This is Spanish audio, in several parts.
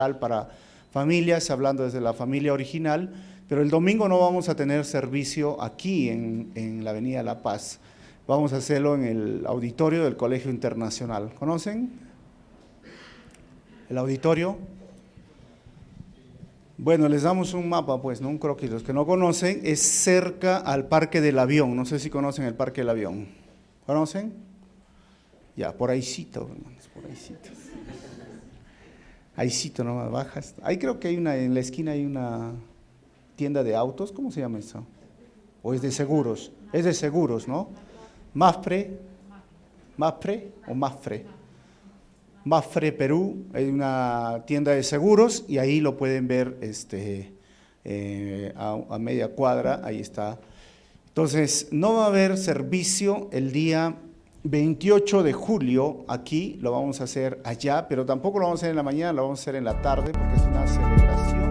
para familias, hablando desde la familia original, pero el domingo no vamos a tener servicio aquí en la Avenida La Paz. Vamos a hacerlo en el auditorio del Colegio Internacional. ¿Conocen el auditorio? Bueno, les damos un mapa, pues, ¿no? Un croquis. Los que no conocen, es cerca al Parque del Avión. No sé si conocen el Parque del Avión. ¿Conocen? Ya, por ahícito, hermanos, por ahícito. Ahícito, nomás bajas. Ahí creo que hay en la esquina hay una tienda de autos. ¿Cómo se llama eso? ¿O es de seguros? Es de seguros, ¿no? Mafre o Mafre. Mafre Perú, hay una tienda de seguros y ahí lo pueden ver a media cuadra, ahí está. Entonces, no va a haber servicio el día 28 de julio aquí, lo vamos a hacer allá, pero tampoco lo vamos a hacer en la mañana, lo vamos a hacer en la tarde porque es una celebración.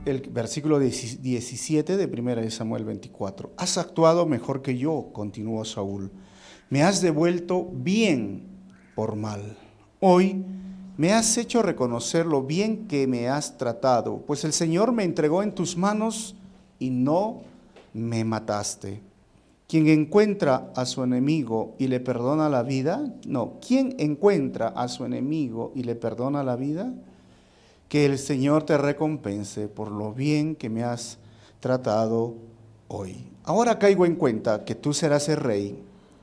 El versículo 17 de 1 Samuel 24. Has actuado mejor que yo, continuó Saúl. Me has devuelto bien por mal. Hoy me has hecho reconocer lo bien que me has tratado, pues el Señor me entregó en tus manos y no me mataste. ¿Quién encuentra a su enemigo y le perdona la vida? No, ¿quién encuentra a su enemigo y le perdona la vida? Que el Señor te recompense por lo bien que me has tratado hoy. Ahora caigo en cuenta que tú serás el rey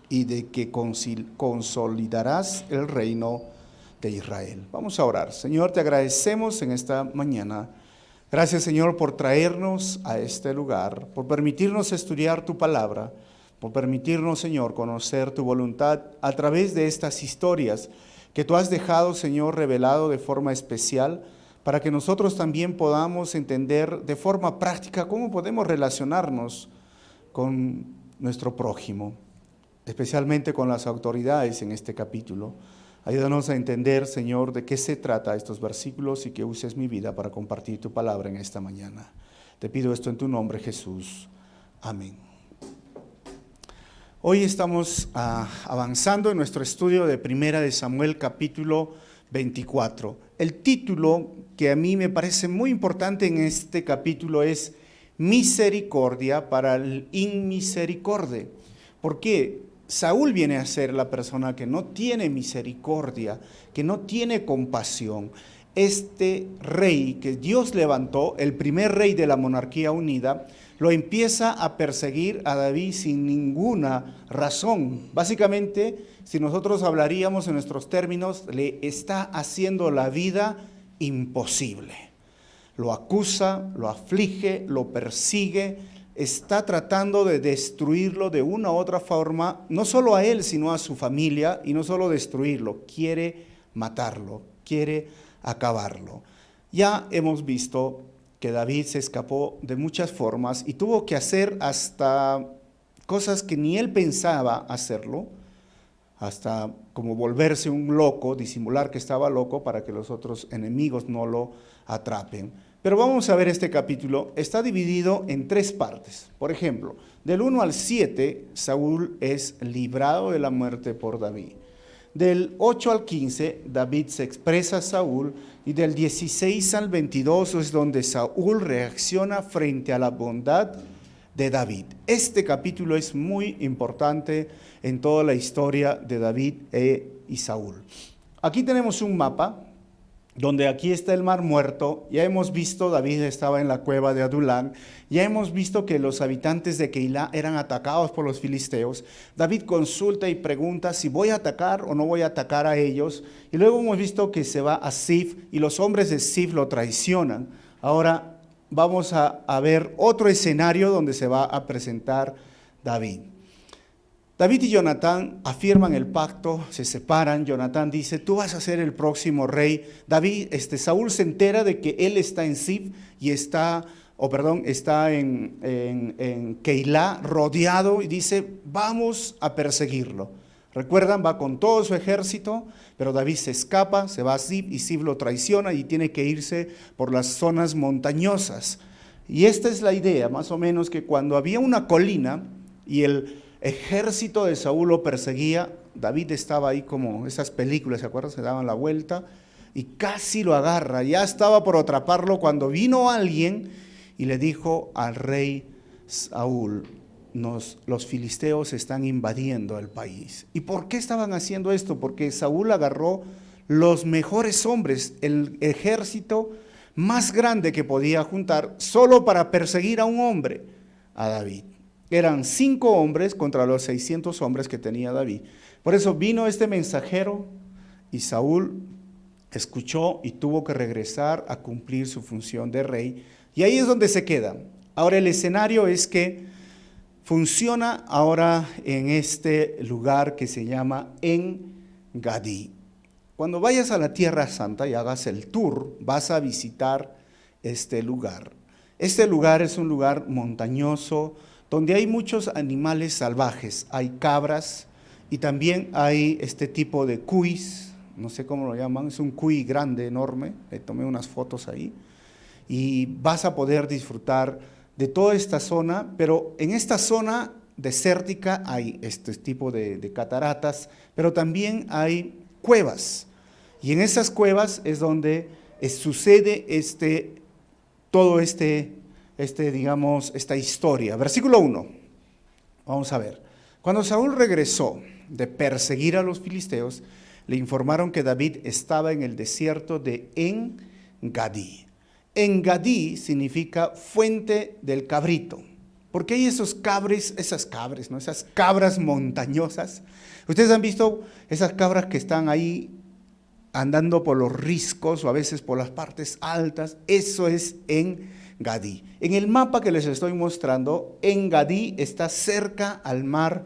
y de que consolidarás el reino de Israel. Vamos a orar. Señor, te agradecemos en esta mañana. Gracias, Señor, por traernos a este lugar, por permitirnos estudiar tu palabra, por permitirnos, Señor, conocer tu voluntad a través de estas historias que tú has dejado, Señor, revelado de forma especial, para que nosotros también podamos entender de forma práctica cómo podemos relacionarnos con nuestro prójimo, especialmente con las autoridades en este capítulo. Ayúdanos a entender, Señor, de qué se trata estos versículos y que uses mi vida para compartir tu palabra en esta mañana. Te pido esto en tu nombre, Jesús. Amén. Hoy estamos avanzando en nuestro estudio de 1 de Samuel capítulo 24. El título que a mí me parece muy importante en este capítulo es Misericordia para el inmisericorde. ¿Por qué? Saúl viene a ser la persona que no tiene misericordia, que no tiene compasión. Este rey que Dios levantó, el primer rey de la monarquía unida, lo empieza a perseguir a David sin ninguna razón. Básicamente, si nosotros hablaríamos en nuestros términos, le está haciendo la vida imposible. Lo acusa, lo aflige, lo persigue, está tratando de destruirlo de una u otra forma, no solo a él, sino a su familia, y no solo destruirlo, quiere matarlo, quiere acabarlo. Ya hemos visto que David se escapó de muchas formas y tuvo que hacer hasta cosas que ni él pensaba hacerlo, hasta como volverse un loco, disimular que estaba loco para que los otros enemigos no lo atrapen. Pero vamos a ver este capítulo, está dividido en 3 partes. Por ejemplo, del 1 al 7, Saúl es librado de la muerte por David. Del 8 al 15, David se expresa a Saúl, y del 16 al 22 es donde Saúl reacciona frente a la bondad de David. Este capítulo es muy importante en toda la historia de David y Saúl. Aquí tenemos un mapa donde aquí está el Mar Muerto. Ya hemos visto, David estaba en la cueva de Adulán, ya hemos visto que los habitantes de Keilah eran atacados por los filisteos. David consulta y pregunta si voy a atacar o no voy a atacar a ellos, y luego hemos visto que se va a Zif y los hombres de Zif lo traicionan. Ahora vamos a ver otro escenario donde se va a presentar David. David y Jonatán afirman el pacto, se separan. Jonatán dice, tú vas a ser el próximo rey. Saúl se entera de que él está en Zif y está en Keilah rodeado, y dice, vamos a perseguirlo. Recuerdan, va con todo su ejército, pero David se escapa, se va a Zif y Zif lo traiciona y tiene que irse por las zonas montañosas. Y esta es la idea, más o menos, que cuando había una colina y el ejército de Saúl lo perseguía, David estaba ahí como esas películas, ¿se acuerdan? Se daban la vuelta y casi lo agarra. Ya estaba por atraparlo cuando vino alguien y le dijo al rey Saúl, los filisteos están invadiendo el país. ¿Y por qué estaban haciendo esto? Porque Saúl agarró los mejores hombres, el ejército más grande que podía juntar, solo para perseguir a un hombre, a David. Eran 5 hombres contra los 600 hombres que tenía David. Por eso vino este mensajero y Saúl escuchó y tuvo que regresar a cumplir su función de rey. Y ahí es donde se queda. Ahora el escenario es que funciona ahora en este lugar que se llama En-Gadí. Cuando vayas a la Tierra Santa y hagas el tour, vas a visitar este lugar. Este lugar es un lugar montañoso, donde hay muchos animales salvajes. Hay cabras y también hay este tipo de cuis, no sé cómo lo llaman, es un cuy grande, enorme, le tomé unas fotos ahí, y vas a poder disfrutar de toda esta zona, pero en esta zona desértica hay este tipo de cataratas, pero también hay cuevas, y en esas cuevas es donde sucede esta historia. Versículo 1, vamos a ver. Cuando Saúl regresó de perseguir a los filisteos, le informaron que David estaba en el desierto de En-Gadí. En-Gadí significa fuente del cabrito, porque hay esas cabras montañosas. Ustedes han visto esas cabras que están ahí andando por los riscos o a veces por las partes altas. Eso es En-Gadí. En el mapa que les estoy mostrando, En-Gadí está cerca al Mar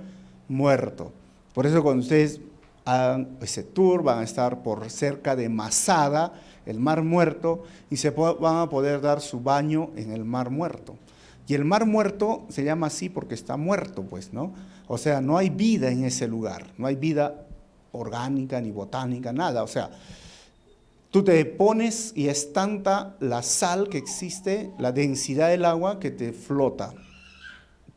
Muerto. Por eso cuando ustedes hagan ese tour van a estar por cerca de Masada, el Mar Muerto, y van a poder dar su baño en el Mar Muerto. Y el Mar Muerto se llama así porque está muerto, pues, ¿no? O sea, no hay vida en ese lugar, no hay vida orgánica ni botánica, nada. O sea, tú te pones y es tanta la sal que existe, la densidad del agua que te flota.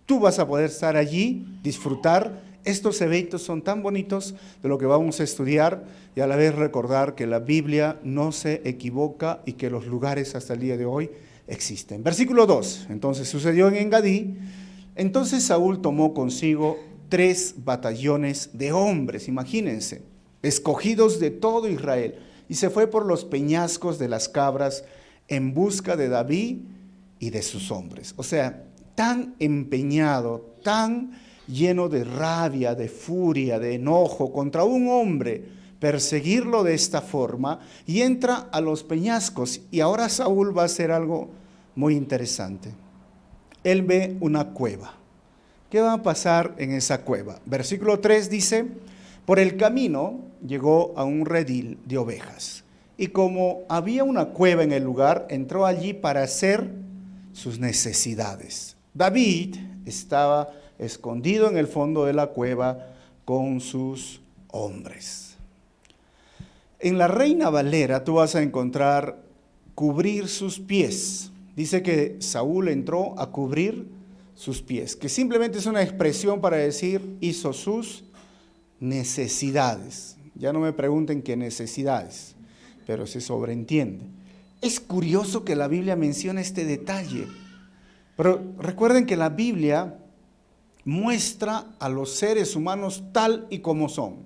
Tú vas a poder estar allí, disfrutar Estos eventos son tan bonitos de lo que vamos a estudiar y a la vez recordar que la Biblia no se equivoca y que los lugares hasta el día de hoy existen. Versículo 2, entonces sucedió en Engadí, entonces Saúl tomó consigo 3 batallones de hombres, imagínense, escogidos de todo Israel, y se fue por los peñascos de las cabras en busca de David y de sus hombres. O sea, tan empeñado, tan lleno de rabia, de furia, de enojo contra un hombre, perseguirlo de esta forma, y entra a los peñascos. Y ahora Saúl va a hacer algo muy interesante. Él ve una cueva. ¿Qué va a pasar en esa cueva? Versículo 3 dice, por el camino llegó a un redil de ovejas, y como había una cueva en el lugar, entró allí para hacer sus necesidades. David estaba escondido en el fondo de la cueva con sus hombres. En la Reina Valera tú vas a encontrar cubrir sus pies. Dice que Saúl entró a cubrir sus pies, que simplemente es una expresión para decir hizo sus necesidades. Ya no me pregunten qué necesidades, pero se sobreentiende. Es curioso que la Biblia mencione este detalle, pero recuerden que la Biblia muestra a los seres humanos tal y como son.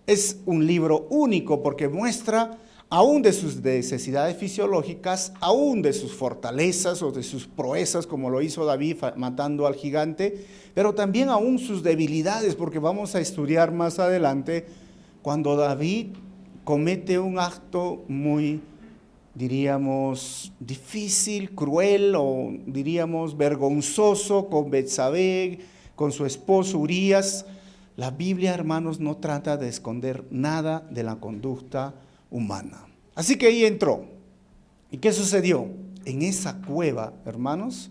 Es un libro único porque muestra aún de sus necesidades fisiológicas, aún de sus fortalezas o de sus proezas, como lo hizo David matando al gigante, pero también aún sus debilidades, porque vamos a estudiar más adelante cuando David comete un acto muy, diríamos, difícil, cruel o diríamos vergonzoso con Betsabé, con su esposo Urías. La Biblia, hermanos, no trata de esconder nada de la conducta humana. Así que ahí entró. ¿Y qué sucedió? En esa cueva, hermanos,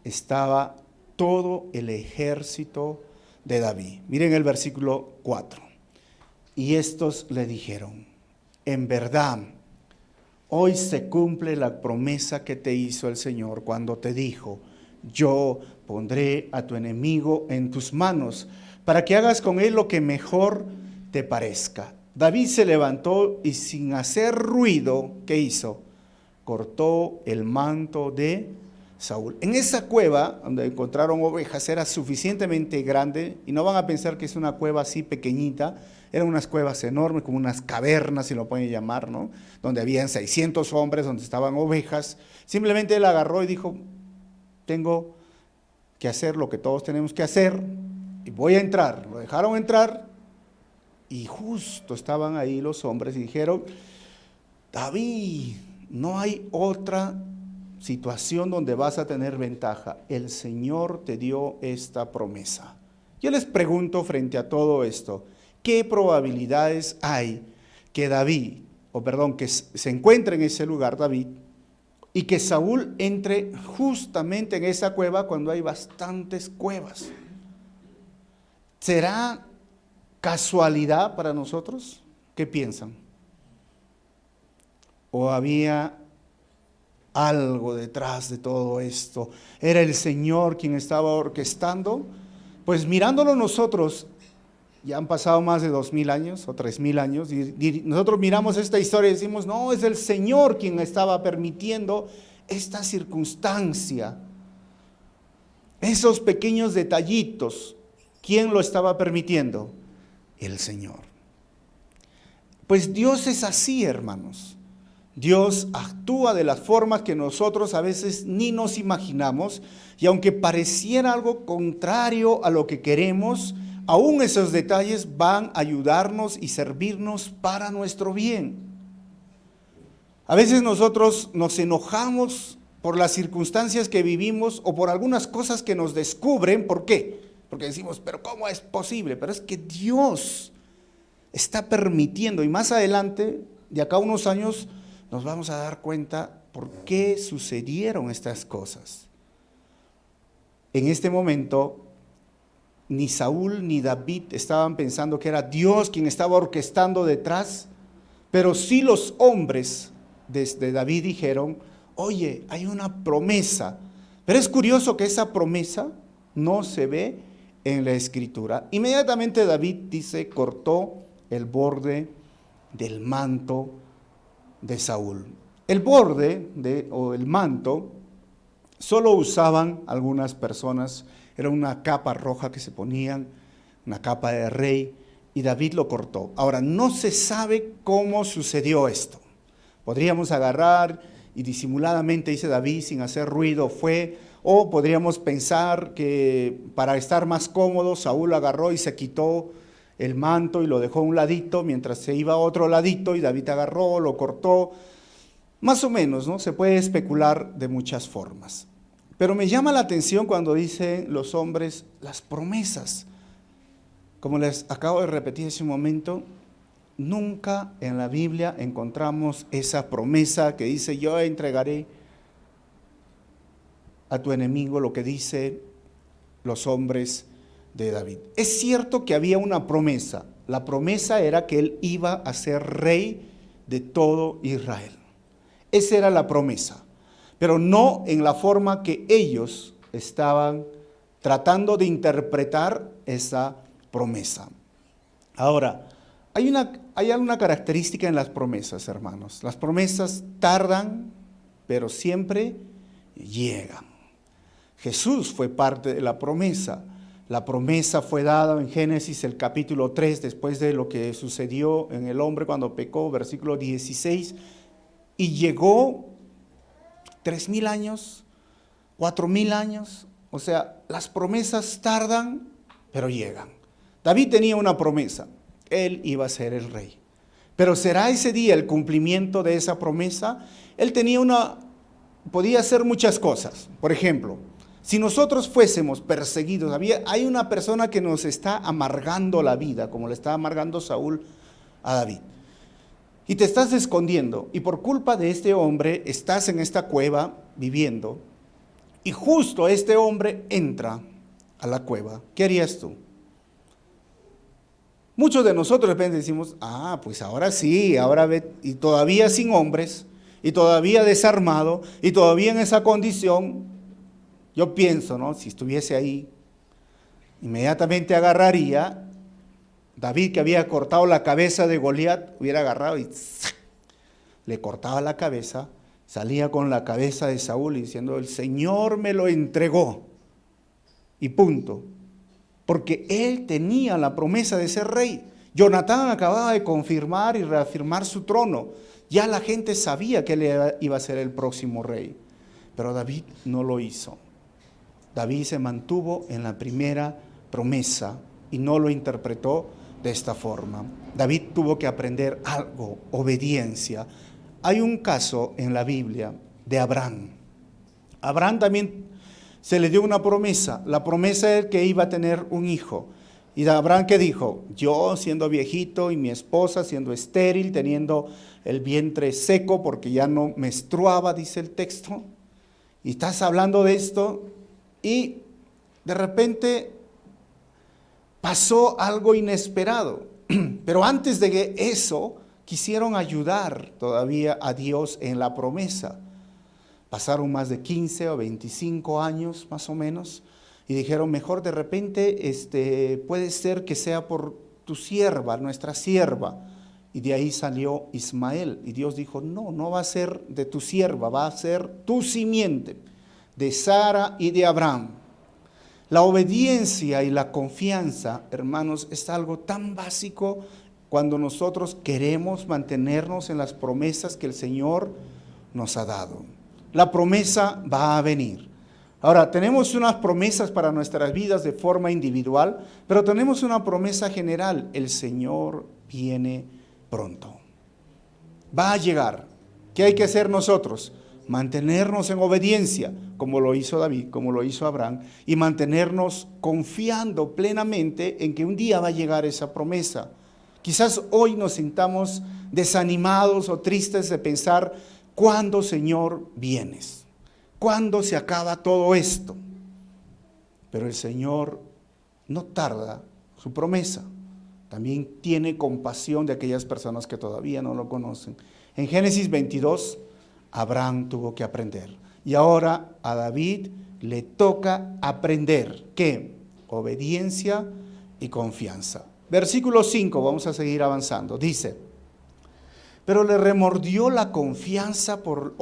estaba todo el ejército de David. Miren el versículo 4. Y estos le dijeron, en verdad, hoy se cumple la promesa que te hizo el Señor cuando te dijo, yo pondré a tu enemigo en tus manos para que hagas con él lo que mejor te parezca. David se levantó y sin hacer ruido, ¿qué hizo? Cortó el manto de Saúl. En esa cueva donde encontraron ovejas era suficientemente grande, y no van a pensar que es una cueva así pequeñita, eran unas cuevas enormes, como unas cavernas, si lo pueden llamar, ¿no? Donde habían 600 hombres, donde estaban ovejas. Simplemente él agarró y dijo, tengo que hacer lo que todos tenemos que hacer, y voy a entrar. Lo dejaron entrar, y justo estaban ahí los hombres y dijeron, David, no hay otra situación donde vas a tener ventaja. El Señor te dio esta promesa. Yo les pregunto frente a todo esto, ¿qué probabilidades hay que que se encuentre en ese lugar David y que Saúl entre justamente en esa cueva cuando hay bastantes cuevas? ¿Será casualidad para nosotros? ¿Qué piensan? ¿O había algo detrás de todo esto? ¿Era el Señor quien estaba orquestando? Pues mirándolo nosotros, ya han pasado más de 2000 años o 3000 años, y nosotros miramos esta historia y decimos, no, es el Señor quien estaba permitiendo esta circunstancia. Esos pequeños detallitos, ¿quién lo estaba permitiendo? El Señor. Pues Dios es así, hermanos. Dios actúa de las formas que nosotros a veces ni nos imaginamos, y aunque pareciera algo contrario a lo que queremos, aún esos detalles van a ayudarnos y servirnos para nuestro bien. A veces nosotros nos enojamos por las circunstancias que vivimos o por algunas cosas que nos descubren. ¿Por qué? Porque decimos, pero ¿cómo es posible? Pero es que Dios está permitiendo, y más adelante, de acá a unos años, nos vamos a dar cuenta por qué sucedieron estas cosas. En este momento, ni Saúl ni David estaban pensando que era Dios quien estaba orquestando detrás, pero sí los hombres de David dijeron, oye, hay una promesa. Pero es curioso que esa promesa no se ve en la escritura. Inmediatamente David dice, cortó el borde del manto de Saúl. El borde o el manto solo usaban algunas personas, era una capa roja que se ponían, una capa de rey, y David lo cortó. Ahora, no se sabe cómo sucedió esto. Podríamos agarrar y disimuladamente, dice David, sin hacer ruido fue, o podríamos pensar que para estar más cómodo, Saúl agarró y se quitó el manto y lo dejó a un ladito, mientras se iba a otro ladito y David agarró, lo cortó. Más o menos, ¿no? Se puede especular de muchas formas. Pero me llama la atención cuando dicen los hombres las promesas. Como les acabo de repetir hace un momento, nunca en la Biblia encontramos esa promesa que dice, yo entregaré a tu enemigo, lo que dice los hombres de David. Es cierto que había una promesa. La promesa era que él iba a ser rey de todo Israel. Esa era la promesa, pero no en la forma que ellos estaban tratando de interpretar esa promesa. Ahora, hay alguna característica en las promesas, hermanos. Las promesas tardan, pero siempre llegan. Jesús fue parte de la promesa. La promesa fue dada en Génesis el capítulo 3, después de lo que sucedió en el hombre cuando pecó, versículo 16, y llegó 3,000 años, 4,000 años, o sea, las promesas tardan, pero llegan. David tenía una promesa, él iba a ser el rey. Pero ¿será ese día el cumplimiento de esa promesa? Él podía hacer muchas cosas. Por ejemplo, si nosotros fuésemos perseguidos, hay una persona que nos está amargando la vida, como le está amargando Saúl a David. Y te estás escondiendo, y por culpa de este hombre estás en esta cueva viviendo, y justo este hombre entra a la cueva. ¿Qué harías tú? Muchos de nosotros de repente decimos, pues ahora sí, ahora ve, y todavía sin hombres, y todavía desarmado, y todavía en esa condición, yo pienso, ¿no? Si estuviese ahí, inmediatamente agarraría, David, que había cortado la cabeza de Goliat, hubiera agarrado y le cortaba la cabeza, salía con la cabeza de Saúl y diciendo, el Señor me lo entregó, y punto. Porque él tenía la promesa de ser rey. Jonatán acababa de confirmar y reafirmar su trono. Ya la gente sabía que él iba a ser el próximo rey. Pero David no lo hizo. David se mantuvo en la primera promesa y no lo interpretó de esta forma. David tuvo que aprender algo, obediencia. Hay un caso en la Biblia de Abraham. Abraham también se le dio una promesa. La promesa es que iba a tener un hijo. Y Abraham, ¿qué dijo? Yo siendo viejito y mi esposa siendo estéril, teniendo el vientre seco porque ya no menstruaba, dice el texto. Y estás hablando de esto y de repente pasó algo inesperado. Pero antes de que eso, quisieron ayudar todavía a Dios en la promesa. Pasaron más de 15 o 25 años más o menos y dijeron, mejor de repente puede ser que sea por tu sierva, nuestra sierva. Y de ahí salió Ismael. Y Dios dijo, no va a ser de tu sierva, va a ser tu simiente, de Sara y de Abraham. La obediencia y la confianza, hermanos, es algo tan básico cuando nosotros queremos mantenernos en las promesas que el Señor nos ha dado. La promesa va a venir. Ahora, tenemos unas promesas para nuestras vidas de forma individual, pero tenemos una promesa general. El Señor viene pronto. Va a llegar. ¿Qué hay que hacer nosotros? Mantenernos en obediencia, como lo hizo David, como lo hizo Abraham, y mantenernos confiando plenamente en que un día va a llegar esa promesa. Quizás hoy nos sintamos desanimados o tristes de pensar, ¿cuándo, Señor, vienes? ¿Cuándo se acaba todo esto? Pero el Señor no tarda su promesa. También tiene compasión de aquellas personas que todavía no lo conocen. En Génesis 22, Abraham tuvo que aprender. Y ahora a David le toca aprender. ¿Qué? obediencia y confianza. Versículo 5, vamos a seguir avanzando. Dice, pero le remordió la conciencia por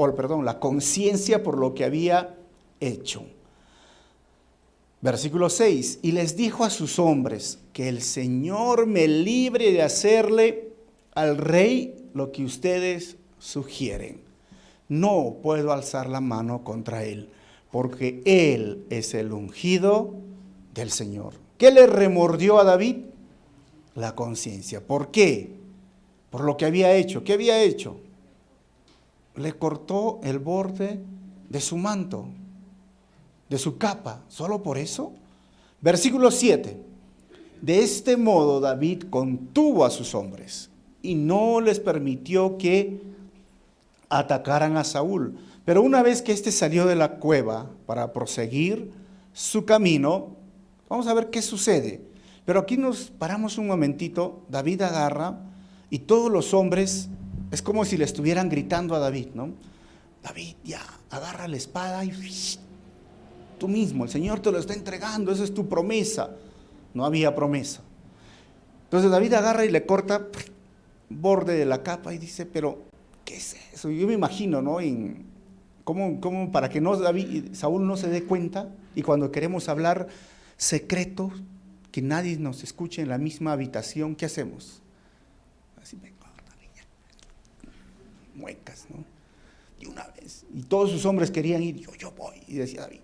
lo que había hecho. Versículo 6, y les dijo a sus hombres, que el Señor me libre de hacerle al rey lo que ustedes sugieren. No puedo alzar la mano contra él, porque él es el ungido del Señor. ¿Qué le remordió a David? La conciencia. ¿Por qué? Por lo que había hecho. ¿Qué había hecho? Le cortó el borde de su manto, de su capa. ¿Solo por eso? Versículo 7. De este modo David contuvo a sus hombres y no les permitió que atacaran a Saúl. Pero una vez que éste salió de la cueva para proseguir su camino, vamos a ver qué sucede. Pero aquí nos paramos un momentito. David agarra y todos los hombres, es como si le estuvieran gritando a David, ¿no? David, ya, agarra la espada y tú mismo, el Señor te lo está entregando, esa es tu promesa. No había promesa. Entonces David agarra y le corta borde de la capa y dice, pero ¿qué es eso? Yo me imagino, ¿no? ¿Cómo para que Saúl no se dé cuenta, y cuando queremos hablar secreto, que nadie nos escuche en la misma habitación, ¿qué hacemos? Así me corta, muecas, ¿no? Y una vez, y todos sus hombres querían ir, yo voy, y decía David,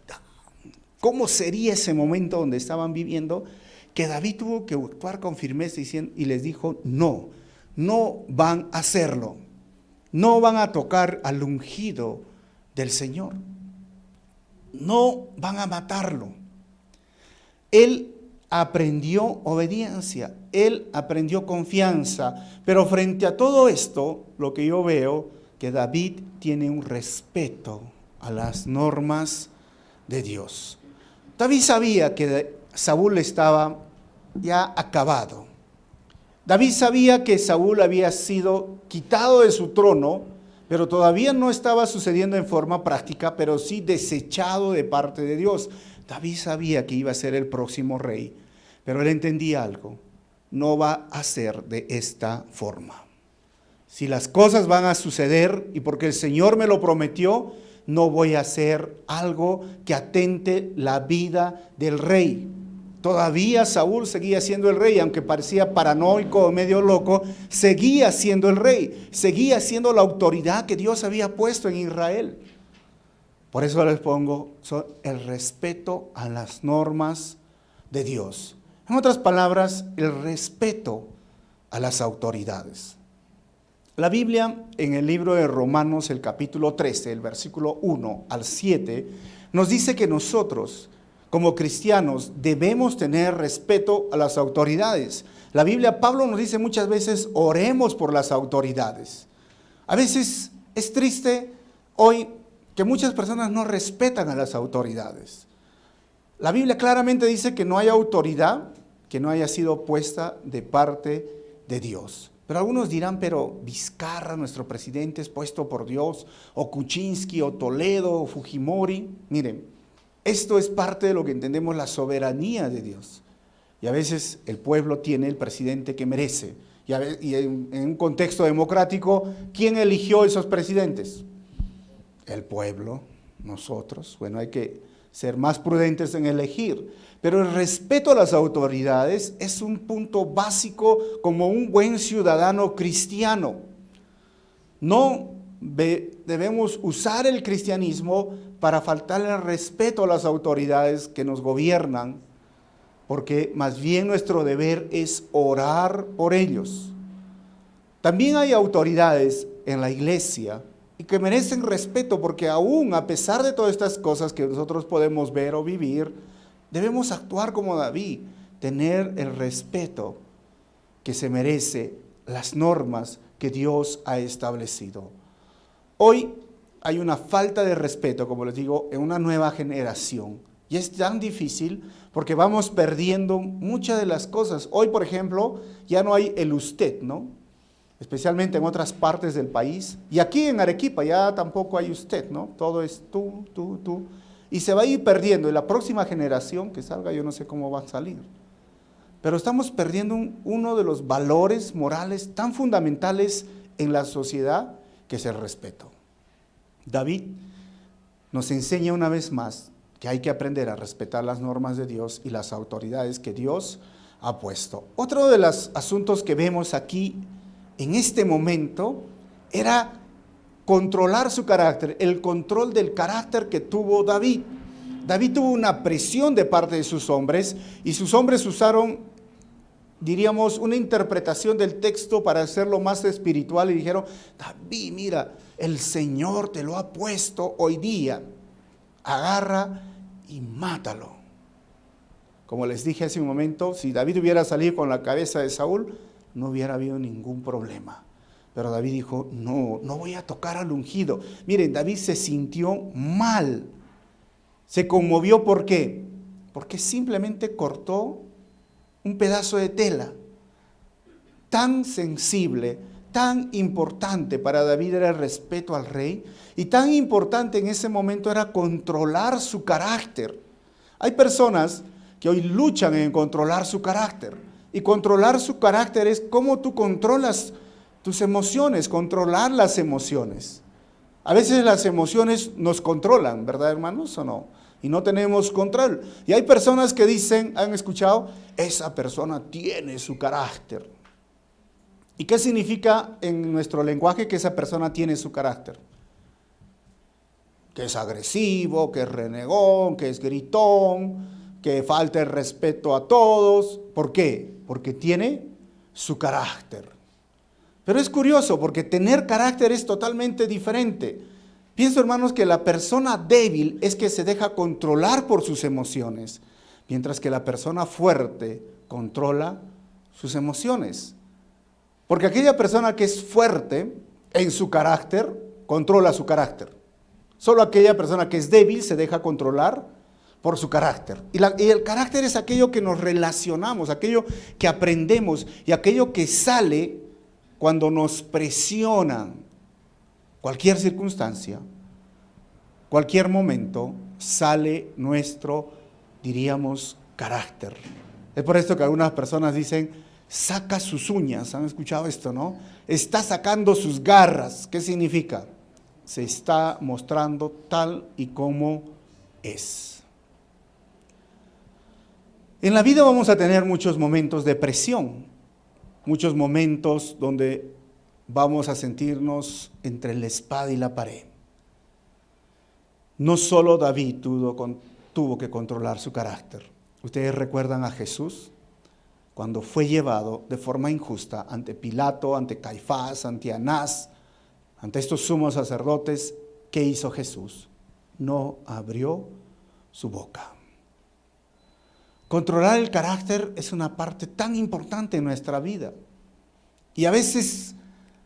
¿cómo sería ese momento donde estaban viviendo? Que David tuvo que actuar con firmeza y les dijo, no van a hacerlo, no van a tocar al ungido del Señor, no van a matarlo. Él aprendió obediencia, él aprendió confianza, pero frente a todo esto, lo que yo veo, que David tiene un respeto a las normas de Dios. David sabía que Saúl estaba ya acabado. David sabía que Saúl había sido quitado de su trono, pero todavía no estaba sucediendo en forma práctica, pero sí desechado de parte de Dios. David sabía que iba a ser el próximo rey, pero él entendía algo: no va a ser de esta forma. Si las cosas van a suceder y porque el Señor me lo prometió, no voy a hacer algo que atente la vida del rey. Todavía Saúl seguía siendo el rey, aunque parecía paranoico o medio loco, seguía siendo el rey, seguía siendo la autoridad que Dios había puesto en Israel. Por eso les pongo el respeto a las normas de Dios. En otras palabras, el respeto a las autoridades. La Biblia, en el libro de Romanos, el capítulo 13, el versículo 1 al 7, nos dice que nosotros, como cristianos, debemos tener respeto a las autoridades. La Biblia, Pablo nos dice muchas veces, oremos por las autoridades. A veces es triste hoy que muchas personas no respetan a las autoridades. La Biblia claramente dice que no hay autoridad que no haya sido puesta de parte de Dios. Pero algunos dirán, pero Vizcarra, nuestro presidente, es puesto por Dios, o Kuczynski, o Toledo, o Fujimori. Miren, esto es parte de lo que entendemos la soberanía de Dios. Y a veces el pueblo tiene el presidente que merece. Y en un contexto democrático, ¿quién eligió esos presidentes? El pueblo, nosotros. Bueno, hay que ser más prudentes en elegir. Pero el respeto a las autoridades es un punto básico como un buen ciudadano cristiano. No debemos usar el cristianismo para faltarle el respeto a las autoridades que nos gobiernan, porque más bien nuestro deber es orar por ellos. También hay autoridades en la iglesia y que merecen respeto, porque aún a pesar de todas estas cosas que nosotros podemos ver o vivir, debemos actuar como David, tener el respeto que se merece las normas que Dios ha establecido. Hoy hay una falta de respeto, como les digo, en una nueva generación. Y es tan difícil porque vamos perdiendo muchas de las cosas. Hoy, por ejemplo, ya no hay el usted, ¿no? Especialmente en otras partes del país. Y aquí en Arequipa ya tampoco hay usted, ¿no? Todo es tú, tú, tú. y se va a ir perdiendo. Y la próxima generación que salga, yo no sé cómo va a salir. Pero estamos perdiendo uno de los valores morales tan fundamentales en la sociedad, que es el respeto. David nos enseña una vez más que hay que aprender a respetar las normas de Dios y las autoridades que Dios ha puesto. Otro de los asuntos que vemos aquí en este momento era controlar su carácter, el control del carácter que tuvo David. David tuvo una presión de parte de sus hombres y sus hombres usaron, diríamos, una interpretación del texto para hacerlo más espiritual y dijeron: David, mira, el Señor te lo ha puesto hoy día, agarra y mátalo. Como les dije hace un momento, si David hubiera salido con la cabeza de Saúl, no hubiera habido ningún problema. Pero David dijo: no voy a tocar al ungido. Miren, David se sintió mal, se conmovió. ¿Por qué? Porque simplemente cortó un pedazo de tela. Tan sensible, tan importante para David era el respeto al rey, y tan importante en ese momento era controlar su carácter. Hay personas que hoy luchan en controlar su carácter, y controlar su carácter es cómo tú controlas tus emociones, controlar las emociones. A veces las emociones nos controlan, ¿verdad, hermanos, o no? Y no tenemos control. Y hay personas que dicen, han escuchado, esa persona tiene su carácter. ¿Y qué significa en nuestro lenguaje que esa persona tiene su carácter? Que es agresivo, que es renegón, que es gritón, que falta el respeto a todos. ¿Por qué? Porque tiene su carácter. Pero es curioso, porque tener carácter es totalmente diferente. Pienso, hermanos, que la persona débil es que se deja controlar por sus emociones, mientras que la persona fuerte controla sus emociones. Porque aquella persona que es fuerte en su carácter, controla su carácter. Solo aquella persona que es débil se deja controlar por su carácter. Y el carácter es aquello que nos relacionamos, aquello que aprendemos y aquello que sale cuando nos presionan. Cualquier circunstancia, cualquier momento, sale nuestro, diríamos, carácter. Es por esto que algunas personas dicen: saca sus uñas. ¿Han escuchado esto, no? Está sacando sus garras. ¿Qué significa? Se está mostrando tal y como es. En la vida vamos a tener muchos momentos de presión, muchos momentos donde vamos a sentirnos entre la espada y la pared. No solo David tuvo que controlar su carácter. Ustedes recuerdan a Jesús cuando fue llevado de forma injusta ante Pilato, ante Caifás, ante Anás, ante estos sumos sacerdotes. ¿Qué hizo Jesús? No abrió su boca. Controlar el carácter es una parte tan importante en nuestra vida. Y a veces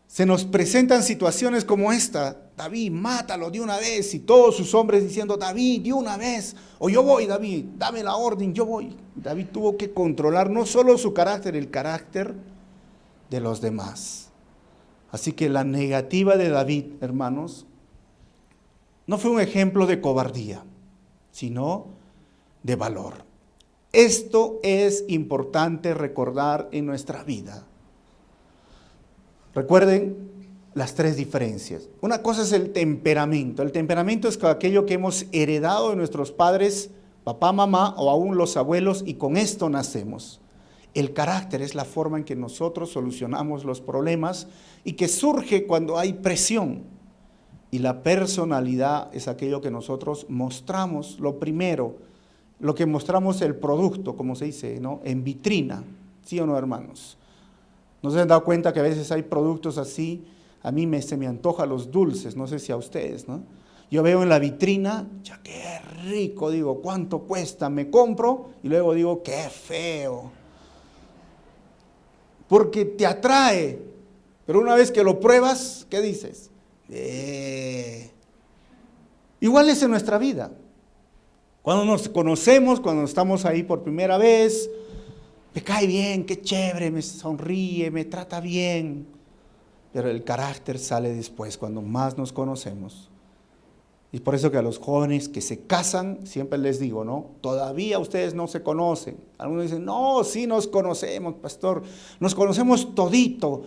se nos presentan situaciones como esta: David, mátalo de una vez, y todos sus hombres diciendo: David, de una vez, o yo voy, David, dame la orden, yo voy. David tuvo que controlar no solo su carácter, el carácter de los demás. Así que la negativa de David, hermanos, no fue un ejemplo de cobardía, sino de valor. Esto es importante recordar en nuestra vida. Recuerden las tres diferencias. Una cosa es el temperamento. El temperamento es aquello que hemos heredado de nuestros padres, papá, mamá o aún los abuelos, y con esto nacemos. El carácter es la forma en que nosotros solucionamos los problemas y que surge cuando hay presión. Y la personalidad es aquello que nosotros mostramos, lo primero, lo que mostramos, el producto, como se dice, ¿no? En vitrina, ¿sí o no, hermanos? ¿No se han dado cuenta que a veces hay productos así? A mí se me antoja los dulces, no sé si a ustedes, ¿no? Yo veo en la vitrina, ya qué rico, digo, ¿cuánto cuesta? Me compro y luego digo, qué feo. Porque te atrae, pero una vez que lo pruebas, ¿qué dices? Igual es en nuestra vida. Cuando nos conocemos, cuando estamos ahí por primera vez, me cae bien, qué chévere, me sonríe, me trata bien. Pero el carácter sale después, cuando más nos conocemos. Y por eso que a los jóvenes que se casan, siempre les digo, ¿no? Todavía ustedes no se conocen. Algunos dicen, no, sí nos conocemos, pastor. Nos conocemos todito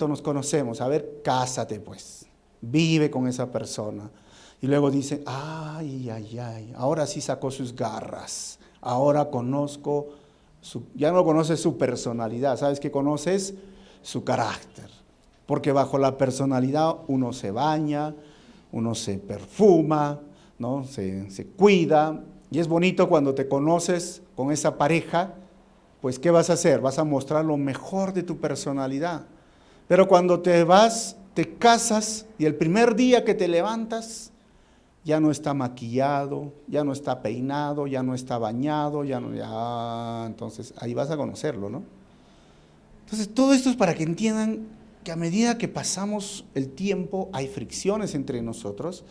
nos conocemos. A ver, cásate pues. Vive con esa persona. Y luego dicen, ay, ahora sí sacó sus garras. Ahora conozco, ya no conoces su personalidad. ¿Sabes qué conoces? Su carácter. Porque bajo la personalidad uno se baña, uno se perfuma, ¿no? Se cuida, y es bonito cuando te conoces con esa pareja, pues ¿qué vas a hacer? Vas a mostrar lo mejor de tu personalidad. Pero cuando te vas, te casas, y el primer día que te levantas, ya no está maquillado, ya no está peinado, ya no está bañado, entonces ahí vas a conocerlo, ¿no? Entonces todo esto es para que entiendan que a medida que pasamos el tiempo hay fricciones entre nosotros,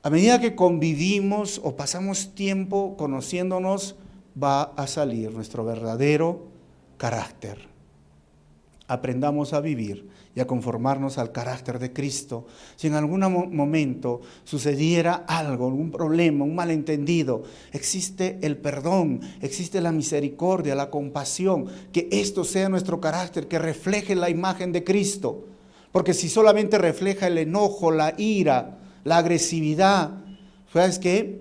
a medida que convivimos o pasamos tiempo conociéndonos, va a salir nuestro verdadero carácter. Aprendamos a vivir y a conformarnos al carácter de Cristo. Si en algún momento sucediera algo, un problema, un malentendido, existe el perdón, existe la misericordia, la compasión, que esto sea nuestro carácter, que refleje la imagen de Cristo. Porque si solamente refleja el enojo, la ira, la agresividad, ¿sabes qué?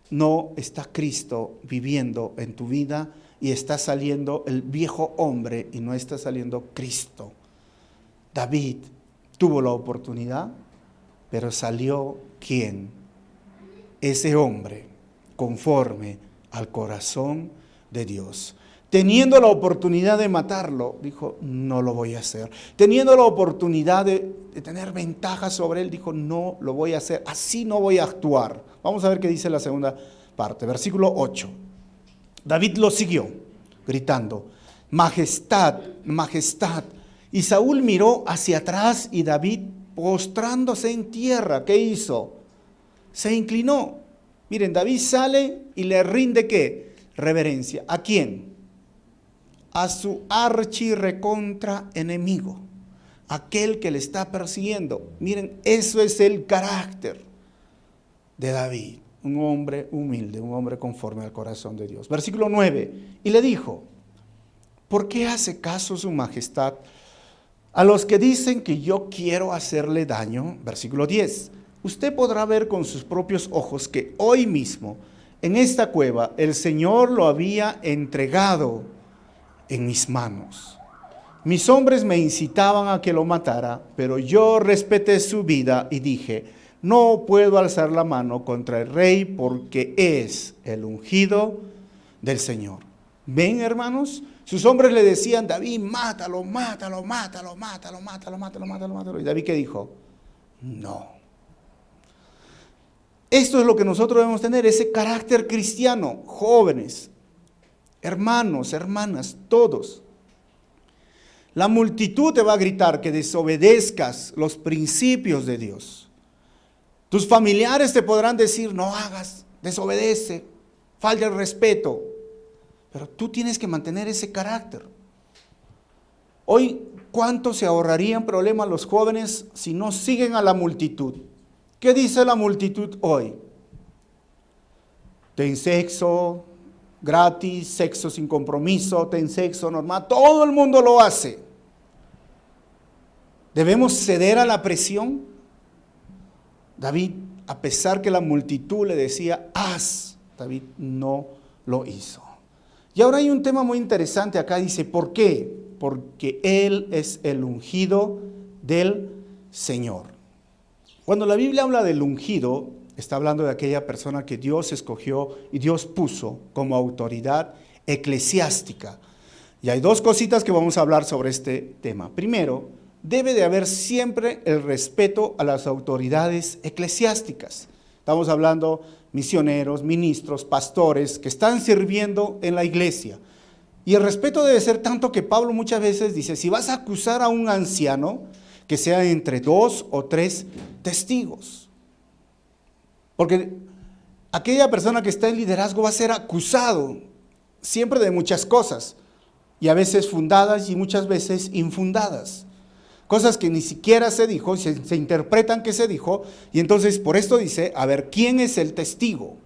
No está Cristo viviendo en tu vida y está saliendo el viejo hombre y no está saliendo Cristo. David tuvo la oportunidad, pero salió ¿quién? Ese hombre conforme al corazón de Dios. Teniendo la oportunidad de matarlo, dijo, no lo voy a hacer. Teniendo la oportunidad de tener ventaja sobre él, dijo, no lo voy a hacer, así no voy a actuar. Vamos a ver qué dice la segunda parte, versículo 8. David lo siguió, gritando, majestad, majestad. Y Saúl miró hacia atrás y David, postrándose en tierra, ¿qué hizo? Se inclinó. Miren, David sale y le rinde ¿qué? Reverencia. ¿A quién? A su archirrecontra enemigo, aquel que le está persiguiendo. Miren, eso es el carácter de David, un hombre humilde, un hombre conforme al corazón de Dios. Versículo 9, y le dijo, ¿por qué hace caso su majestad a los que dicen que yo quiero hacerle daño? Versículo 10, usted podrá ver con sus propios ojos que hoy mismo en esta cueva el Señor lo había entregado en mis manos. Mis hombres me incitaban a que lo matara, pero yo respeté su vida y dije, no puedo alzar la mano contra el rey porque es el ungido del Señor. ¿Ven, hermanos? Sus hombres le decían, David, mátalo, mátalo, mátalo, mátalo, mátalo, mátalo, mátalo, mátalo. ¿Y David qué dijo? No. Esto es lo que nosotros debemos tener, ese carácter cristiano, jóvenes, hermanos, hermanas, todos. La multitud te va a gritar que desobedezcas los principios de Dios. Tus familiares te podrán decir, no hagas, desobedece, falta el respeto. Pero tú tienes que mantener ese carácter. Hoy, ¿cuánto se ahorrarían problemas los jóvenes si no siguen a la multitud? ¿Qué dice la multitud hoy? Ten sexo gratis, sexo sin compromiso, ten sexo normal, todo el mundo lo hace. ¿Debemos ceder a la presión? David, a pesar que la multitud le decía, haz, David no lo hizo. Y ahora hay un tema muy interesante acá, dice, ¿por qué? Porque él es el ungido del Señor. Cuando la Biblia habla del ungido, está hablando de aquella persona que Dios escogió y Dios puso como autoridad eclesiástica. Y hay dos cositas que vamos a hablar sobre este tema. Primero, debe de haber siempre el respeto a las autoridades eclesiásticas. Estamos hablando misioneros, ministros, pastores que están sirviendo en la iglesia. Y el respeto debe ser tanto que Pablo muchas veces dice, si vas a acusar a un anciano, que sea entre 2 o 3 testigos. Porque aquella persona que está en liderazgo va a ser acusado siempre de muchas cosas, y a veces fundadas y muchas veces infundadas. cosas que ni siquiera se dijo, se interpretan que se dijo, y entonces por esto dice, a ver, ¿quién es el testigo?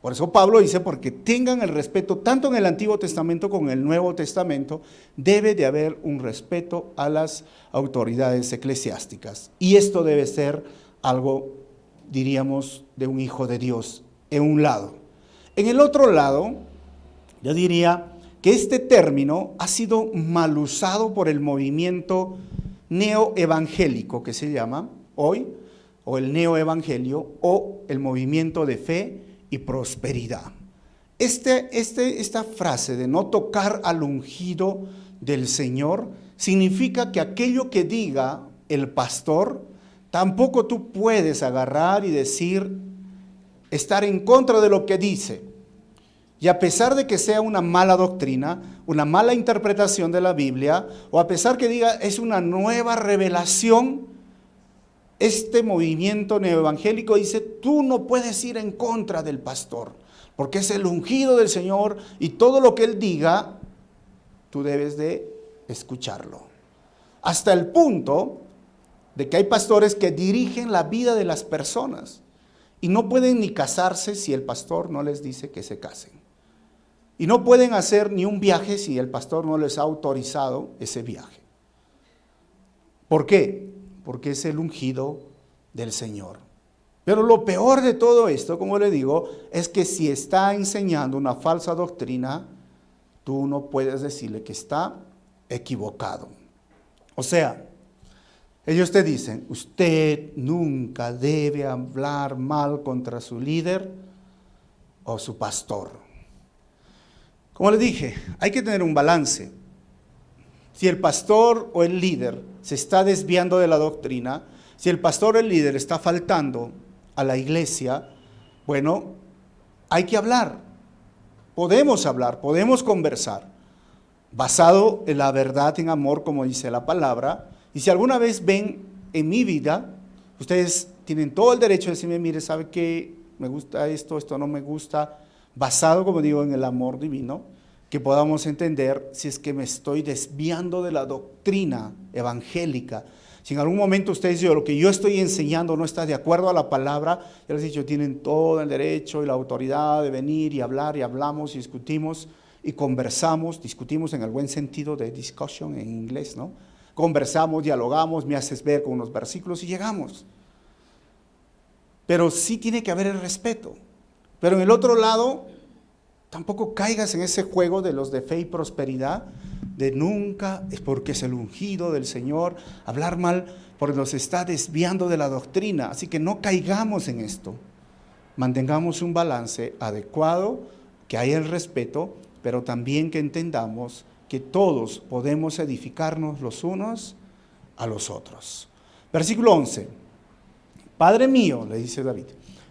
Por eso Pablo dice, porque tengan el respeto, tanto en el Antiguo Testamento como en el Nuevo Testamento, debe de haber un respeto a las autoridades eclesiásticas. Y esto debe ser algo, diríamos, de un hijo de Dios, en un lado. En el otro lado, yo diría que este término ha sido mal usado por el movimiento neoevangélico que se llama hoy, o el neoevangelio, o el movimiento de fe y prosperidad. Esta frase de no tocar al ungido del Señor significa que aquello que diga el pastor, tampoco tú puedes agarrar y decir, estar en contra de lo que dice. Y a pesar de que sea una mala doctrina, una mala interpretación de la Biblia, o a pesar que diga es una nueva revelación, este movimiento neoevangélico dice, tú no puedes ir en contra del pastor, porque es el ungido del Señor y todo lo que él diga, tú debes de escucharlo. Hasta el punto de que hay pastores que dirigen la vida de las personas y no pueden ni casarse si el pastor no les dice que se casen. Y no pueden hacer ni un viaje si el pastor no les ha autorizado ese viaje. ¿Por qué? Porque es el ungido del Señor. Pero lo peor de todo esto, como le digo, es que si está enseñando una falsa doctrina, tú no puedes decirle que está equivocado. O sea, ellos te dicen, usted nunca debe hablar mal contra su líder o su pastor. Como le dije, hay que tener un balance. Si el pastor o el líder se está desviando de la doctrina, si el pastor o el líder está faltando a la iglesia, bueno, hay que hablar. Podemos conversar, basado en la verdad, en amor, como dice la palabra. Y si alguna vez ven en mi vida, ustedes tienen todo el derecho de decirme, mire, ¿sabe qué? Me gusta esto, esto no me gusta, basado, como digo, en el amor divino, que podamos entender si es que me estoy desviando de la doctrina evangélica. Si en algún momento ustedes dicen, lo que yo estoy enseñando no está de acuerdo a la palabra, ya les he dicho, tienen todo el derecho y la autoridad de venir y hablar, y hablamos y discutimos y conversamos, discutimos en el buen sentido de discussion en inglés, ¿no? Conversamos, dialogamos, me haces ver con unos versículos y llegamos. Pero sí tiene que haber el respeto. Pero en el otro lado, tampoco caigas en ese juego de los de fe y prosperidad, de nunca, es porque es el ungido del Señor, hablar mal porque nos está desviando de la doctrina. Así que no caigamos en esto. Mantengamos un balance adecuado, que haya el respeto, pero también que entendamos que todos podemos edificarnos los unos a los otros. Versículo 11. Padre mío, le dice David,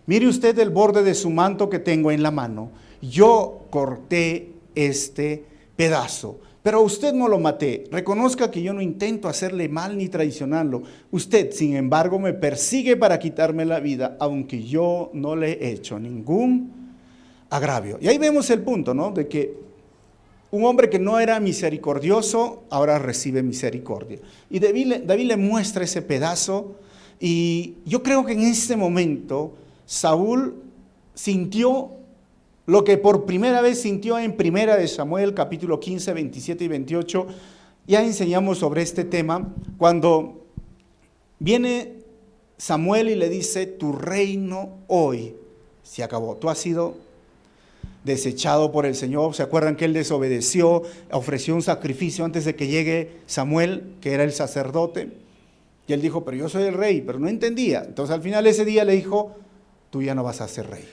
mire usted el borde de su manto que tengo en la mano. Yo corté este pedazo, pero a usted no lo maté. Reconozca que yo no intento hacerle mal ni traicionarlo. Usted, sin embargo, me persigue para quitarme la vida, aunque yo no le he hecho ningún agravio. Y ahí vemos el punto, ¿no? De que un hombre que no era misericordioso, ahora recibe misericordia. Y David le muestra ese pedazo, y yo creo que en ese momento Saúl sintió lo que por primera vez sintió en Primera de Samuel, capítulo 15, 27 y 28. Ya enseñamos sobre este tema, cuando viene Samuel y le dice, tu reino hoy se acabó. Tú has sido desechado por el Señor. ¿Se acuerdan que él desobedeció? Ofreció un sacrificio antes de que llegue Samuel, que era el sacerdote. Y él dijo, pero yo soy el rey, pero no entendía. Entonces al final ese día le dijo, tú ya no vas a ser rey.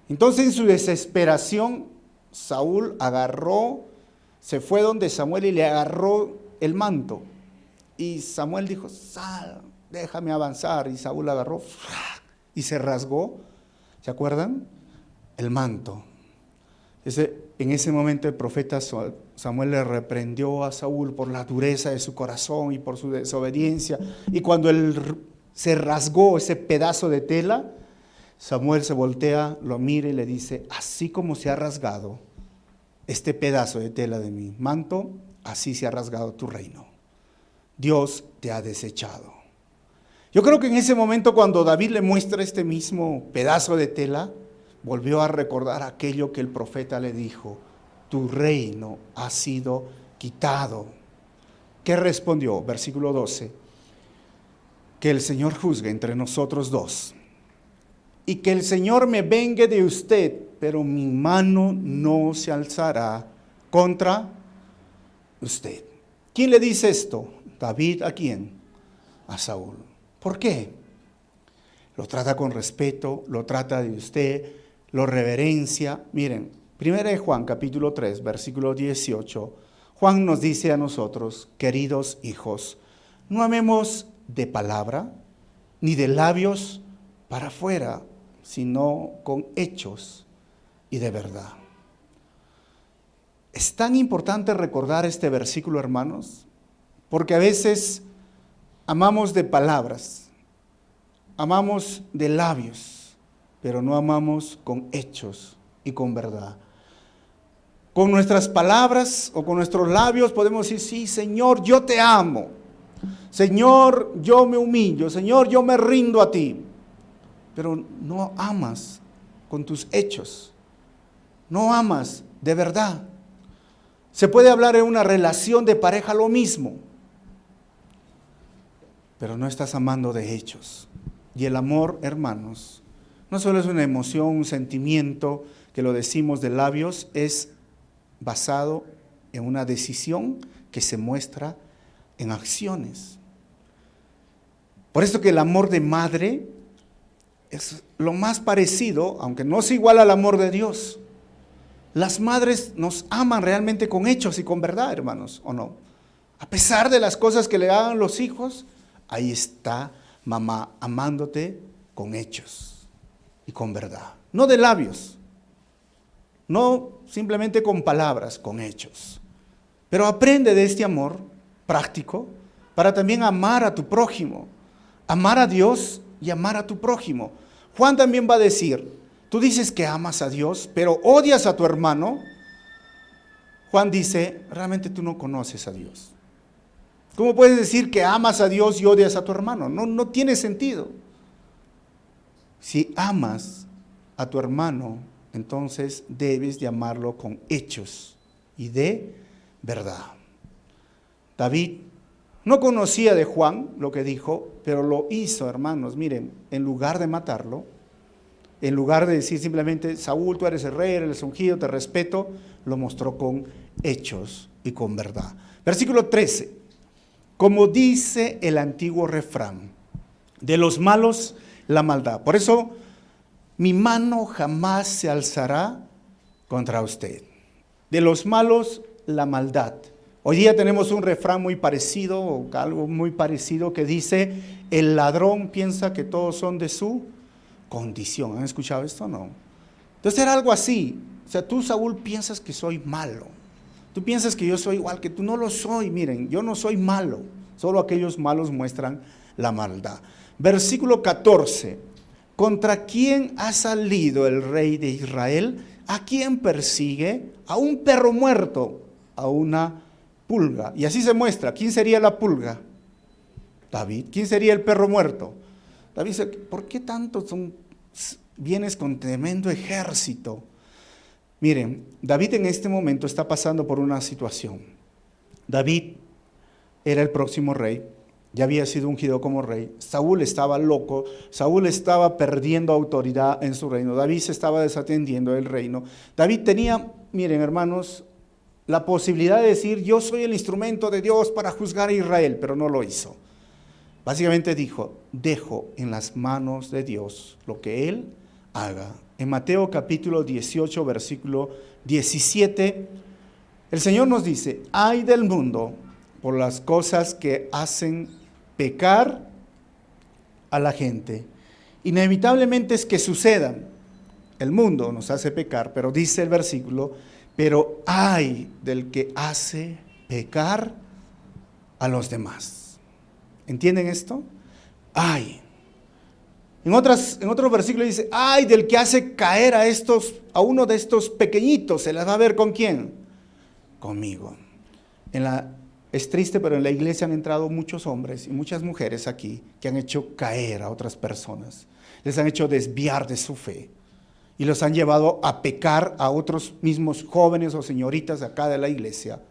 Entonces en su desesperación, Saúl agarró, se fue donde Samuel y le agarró el manto. Y Samuel dijo, sal, déjame avanzar. Y Saúl agarró y se rasgó, ¿se acuerdan? El manto. En ese momento el profeta Samuel le reprendió a Saúl por la dureza de su corazón y por su desobediencia. Y cuando él se rasgó ese pedazo de tela, Samuel se voltea, lo mira y le dice, así como se ha rasgado este pedazo de tela de mi manto, así se ha rasgado tu reino. Dios te ha desechado. Yo creo que en ese momento, cuando David le muestra este mismo pedazo de tela, volvió a recordar aquello que el profeta le dijo: tu reino ha sido quitado. ¿Qué respondió? Versículo 12. Que el Señor juzgue entre nosotros dos, y que el Señor me vengue de usted, pero mi mano no se alzará contra usted. ¿Quién le dice esto? David, ¿a quién? A Saúl. ¿Por qué? Lo trata con respeto, lo trata de usted, lo reverencia. Miren, 1 Juan capítulo 3, versículo 18, Juan nos dice a nosotros: queridos hijos, no amemos de palabra ni de labios para afuera, sino con hechos y de verdad. Es tan importante recordar este versículo, hermanos, porque a veces amamos de palabras, amamos de labios, pero no amamos con hechos y con verdad. Con nuestras palabras o con nuestros labios podemos decir: sí, Señor, yo te amo. Señor, yo me humillo. Señor, yo me rindo a ti. Pero no amas con tus hechos. No amas de verdad. Se puede hablar en una relación de pareja lo mismo, pero no estás amando de hechos. Y el amor, hermanos, no solo es una emoción, un sentimiento que lo decimos de labios, es basado en una decisión que se muestra en acciones. Por esto que el amor de madre es lo más parecido, aunque no es igual al amor de Dios. Las madres nos aman realmente con hechos y con verdad, hermanos, ¿o no? A pesar de las cosas que le hagan los hijos, ahí está mamá amándote con hechos y con verdad. No de labios, no simplemente con palabras, con hechos. Pero aprende de este amor práctico para también amar a tu prójimo, amar a Dios y amar a tu prójimo. Juan también va a decir: tú dices que amas a Dios, pero odias a tu hermano. Juan dice: realmente tú no conoces a Dios. ¿Cómo puedes decir que amas a Dios y odias a tu hermano? No tiene sentido. Si amas a tu hermano, entonces debes de amarlo con hechos y de verdad. David no conocía de Juan lo que dijo, pero lo hizo, hermanos. Miren, en lugar de matarlo, en lugar de decir simplemente: Saúl, tú eres el rey, eres el ungido, te respeto, lo mostró con hechos y con verdad. Versículo 13. Como dice el antiguo refrán, de los malos la maldad. Por eso, mi mano jamás se alzará contra usted. De los malos la maldad. Hoy día tenemos un refrán muy parecido, o algo muy parecido, que dice: el ladrón piensa que todos son de su condición. ¿Han escuchado esto o no? Entonces era algo así. O sea, tú, Saúl, piensas que soy malo. Tú piensas que yo soy igual que tú. No lo soy. Miren, yo no soy malo. Solo aquellos malos muestran la maldad. Versículo 14. ¿Contra quién ha salido el rey de Israel? ¿A quién persigue? A un perro muerto, a una pulga. Y así se muestra. ¿Quién sería la pulga? David. ¿Quién sería el perro muerto? David dice: ¿por qué tanto vienes con tremendo ejército? Miren, David en este momento está pasando por una situación. David era el próximo rey, ya había sido ungido como rey. Saúl estaba loco, Saúl estaba perdiendo autoridad en su reino, David se estaba desatendiendo del reino. David tenía, miren, hermanos, la posibilidad de decir: yo soy el instrumento de Dios para juzgar a Israel, pero no lo hizo. Básicamente dijo: dejo en las manos de Dios lo que Él haga. En Mateo capítulo 18, versículo 17, el Señor nos dice: ay del mundo por las cosas que hacen pecar a la gente. Inevitablemente es que sucedan. El mundo nos hace pecar, pero dice el versículo: pero ay del que hace pecar a los demás. ¿Entienden esto? Ay. En otro versículo dice: ay del que hace caer a uno de estos pequeñitos. ¿Se las va a ver con quién? Conmigo. En la Es triste, pero en la iglesia han entrado muchos hombres y muchas mujeres aquí que han hecho caer a otras personas. Les han hecho desviar de su fe y los han llevado a pecar a otros mismos jóvenes o señoritas acá de la iglesia.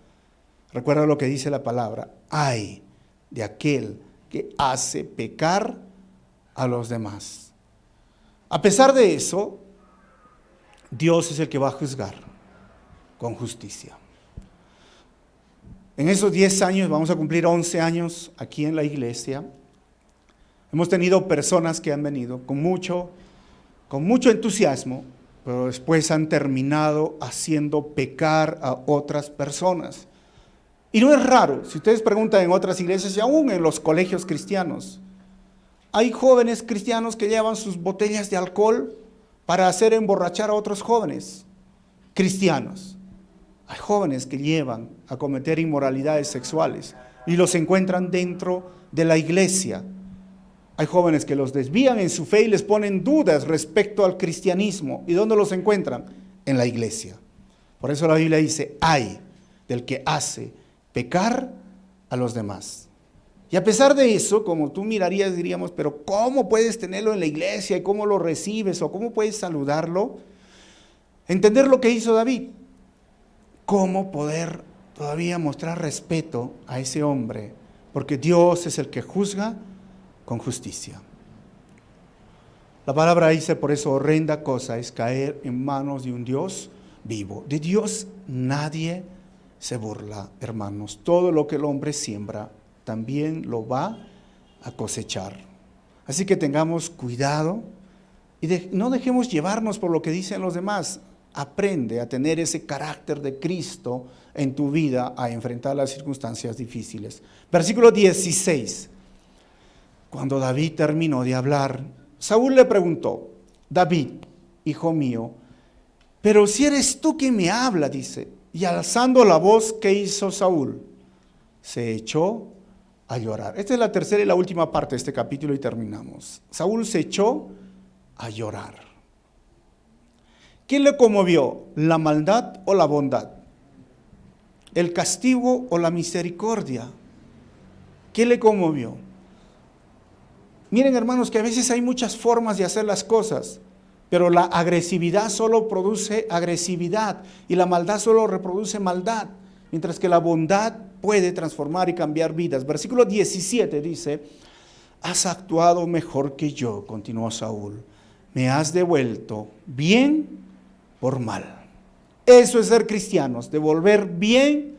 Recuerda lo que dice la palabra: ay de aquel que hace pecar a los demás. A pesar de eso, Dios es el que va a juzgar con justicia. En esos 10 años, vamos a cumplir 11 años aquí en la iglesia, hemos tenido personas que han venido con mucho entusiasmo, pero después han terminado haciendo pecar a otras personas. Y no es raro, si ustedes preguntan en otras iglesias y aún en los colegios cristianos, hay jóvenes cristianos que llevan sus botellas de alcohol para hacer emborrachar a otros jóvenes cristianos. Hay jóvenes que llevan a cometer inmoralidades sexuales y los encuentran dentro de la iglesia. Hay jóvenes que los desvían en su fe y les ponen dudas respecto al cristianismo. ¿Y dónde los encuentran? En la iglesia. Por eso la Biblia dice: ay del que hace pecar a los demás. Y a pesar de eso, como tú mirarías, diríamos, pero ¿cómo puedes tenerlo en la iglesia? ¿Y cómo lo recibes? ¿O cómo puedes saludarlo? Entender lo que hizo David. ¿Cómo poder todavía mostrar respeto a ese hombre? Porque Dios es el que juzga con justicia. La palabra dice, por eso horrenda cosa es caer en manos de un Dios vivo. De Dios nadie se burla, hermanos. Todo lo que el hombre siembra, también lo va a cosechar. Así que tengamos cuidado y no dejemos llevarnos por lo que dicen los demás. Aprende a tener ese carácter de Cristo en tu vida, a enfrentar las circunstancias difíciles. Versículo 16. Cuando David terminó de hablar, Saúl le preguntó: David, hijo mío, pero si eres tú quien me habla, dice. Y alzando la voz, ¿qué hizo Saúl? Se echó a llorar. Esta es la tercera y la última parte de este capítulo y terminamos. Saúl se echó a llorar. ¿Qué le conmovió? ¿La maldad o la bondad? ¿El castigo o la misericordia? ¿Qué le conmovió? Miren, hermanos, que a veces hay muchas formas de hacer las cosas, pero la agresividad solo produce agresividad y la maldad solo reproduce maldad, mientras que la bondad puede transformar y cambiar vidas. Versículo 17 dice: has actuado mejor que yo, continuó Saúl, me has devuelto bien por mal. Eso es ser cristianos, devolver bien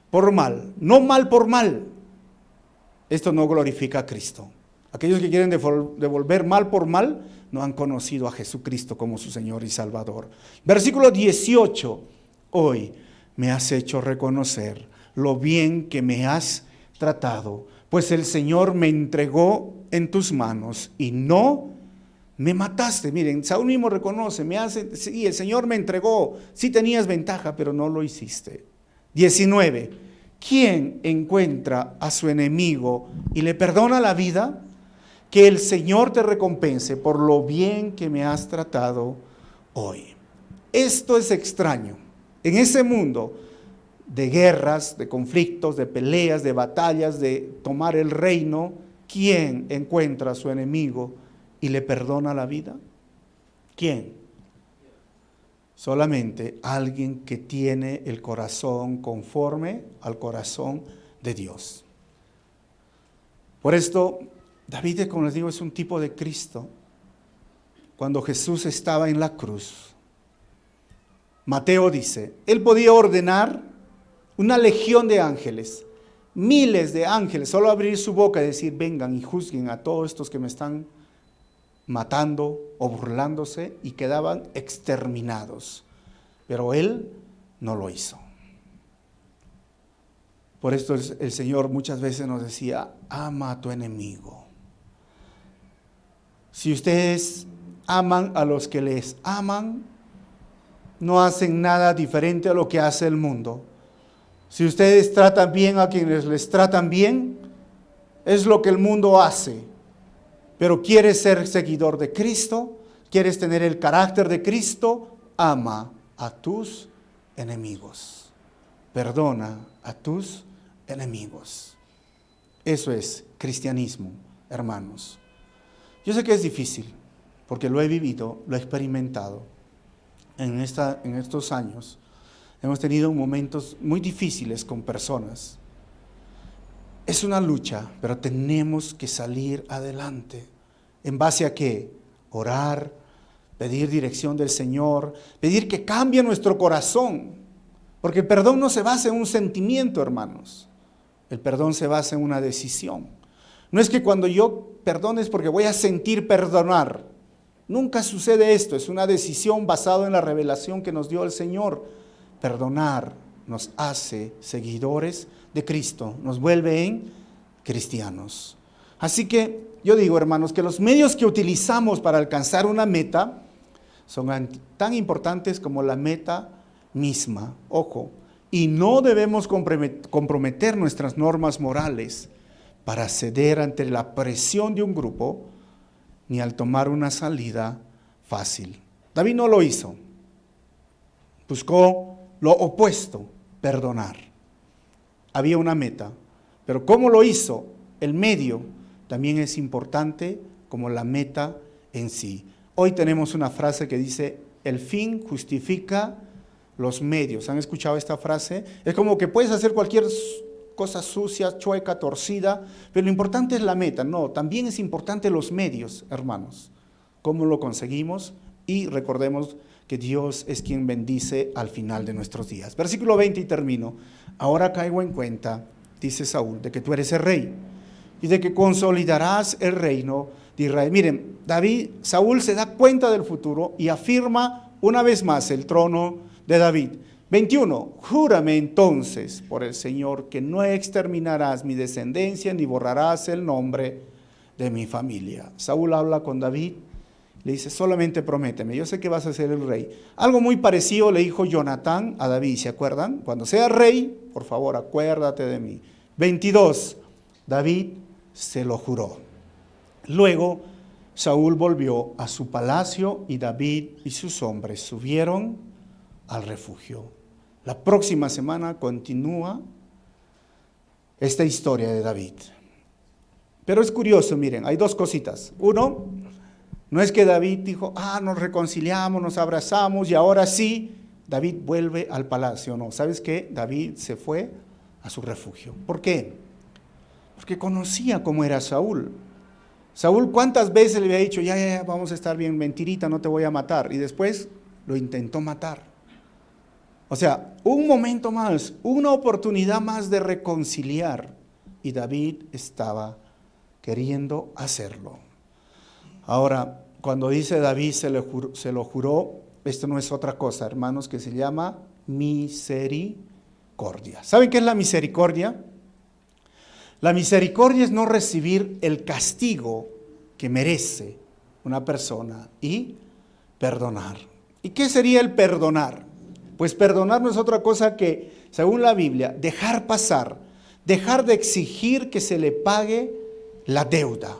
por mal, no mal por mal. Esto no glorifica a Cristo. Aquellos que quieren devolver mal por mal no han conocido a Jesucristo como su Señor y Salvador. Versículo 18. Hoy me has hecho reconocer lo bien que me has tratado, pues el Señor me entregó en tus manos y no me mataste. Miren, Saúl mismo reconoce, sí, el Señor me entregó, sí tenías ventaja, pero no lo hiciste. 19. ¿Quién encuentra a su enemigo y le perdona la vida? Que el Señor te recompense por lo bien que me has tratado hoy. Esto es extraño. En ese mundo de guerras, de conflictos, de peleas, de batallas, de tomar el reino, ¿quién encuentra a su enemigo y le perdona la vida? ¿Quién? Solamente alguien que tiene el corazón conforme al corazón de Dios. Por esto, David, como les digo, es un tipo de Cristo. Cuando Jesús estaba en la cruz, Mateo dice, él podía ordenar una legión de ángeles, miles de ángeles, solo abrir su boca y decir, vengan y juzguen a todos estos que me están matando o burlándose, y quedaban exterminados. Pero él no lo hizo. Por esto el Señor muchas veces nos decía, ama a tu enemigo. Si ustedes aman a los que les aman, no hacen nada diferente a lo que hace el mundo. Si ustedes tratan bien a quienes les tratan bien, es lo que el mundo hace. Pero quieres ser seguidor de Cristo, quieres tener el carácter de Cristo, ama a tus enemigos. Perdona a tus enemigos. Eso es cristianismo, hermanos. Yo sé que es difícil, porque lo he vivido, lo he experimentado. En estos años hemos tenido momentos muy difíciles con personas. Es una lucha, pero tenemos que salir adelante. ¿En base a qué? Orar, pedir dirección del Señor, pedir que cambie nuestro corazón. Porque el perdón no se basa en un sentimiento, hermanos. El perdón se basa en una decisión. No es que cuando yo perdone es porque voy a sentir perdonar. Nunca sucede esto, es una decisión basada en la revelación que nos dio el Señor. Perdonar nos hace seguidores de Cristo, nos vuelve en cristianos. Así que yo digo, hermanos, que los medios que utilizamos para alcanzar una meta son tan importantes como la meta misma. Ojo, y no debemos comprometer nuestras normas morales para ceder ante la presión de un grupo, ni al tomar una salida fácil. David no lo hizo. Buscó lo opuesto, perdonar. Había una meta, pero ¿cómo lo hizo? El medio también es importante como la meta en sí. Hoy tenemos una frase que dice, el fin justifica los medios. ¿Han escuchado esta frase? Es como que puedes hacer cualquier cosa sucia, chueca, torcida, pero lo importante es la meta. No, también es importante los medios, hermanos. ¿Cómo lo conseguimos? Y recordemos que Dios es quien bendice al final de nuestros días. Versículo 20 y termino. Ahora caigo en cuenta, dice Saúl, de que tú eres el rey y de que consolidarás el reino de Israel. Miren, Saúl se da cuenta del futuro y afirma una vez más el trono de David. 21, júrame entonces por el Señor que no exterminarás mi descendencia ni borrarás el nombre de mi familia. Saúl habla con David, le dice, solamente prométeme, yo sé que vas a ser el rey. Algo muy parecido le dijo Jonatán a David, ¿se acuerdan? Cuando sea rey, por favor, acuérdate de mí. 22, David se lo juró. Luego, Saúl volvió a su palacio y David y sus hombres subieron al refugio. La próxima semana continúa esta historia de David. Pero es curioso, miren, hay dos cositas. Uno, no es que David dijo, nos reconciliamos, nos abrazamos y ahora sí, David vuelve al palacio. No, ¿sabes qué? David se fue a su refugio. ¿Por qué? Porque conocía cómo era Saúl. Saúl, ¿cuántas veces le había dicho, ya, vamos a estar bien, mentirita, no te voy a matar? Y después lo intentó matar. O sea, un momento más, una oportunidad más de reconciliar. Y David estaba queriendo hacerlo. Ahora, cuando dice David se lo juró, esto no es otra cosa, hermanos, que se llama misericordia. ¿Saben qué es la misericordia? La misericordia es no recibir el castigo que merece una persona y perdonar. ¿Y qué sería el perdonar? Pues perdonar no es otra cosa que, según la Biblia, dejar pasar, dejar de exigir que se le pague la deuda.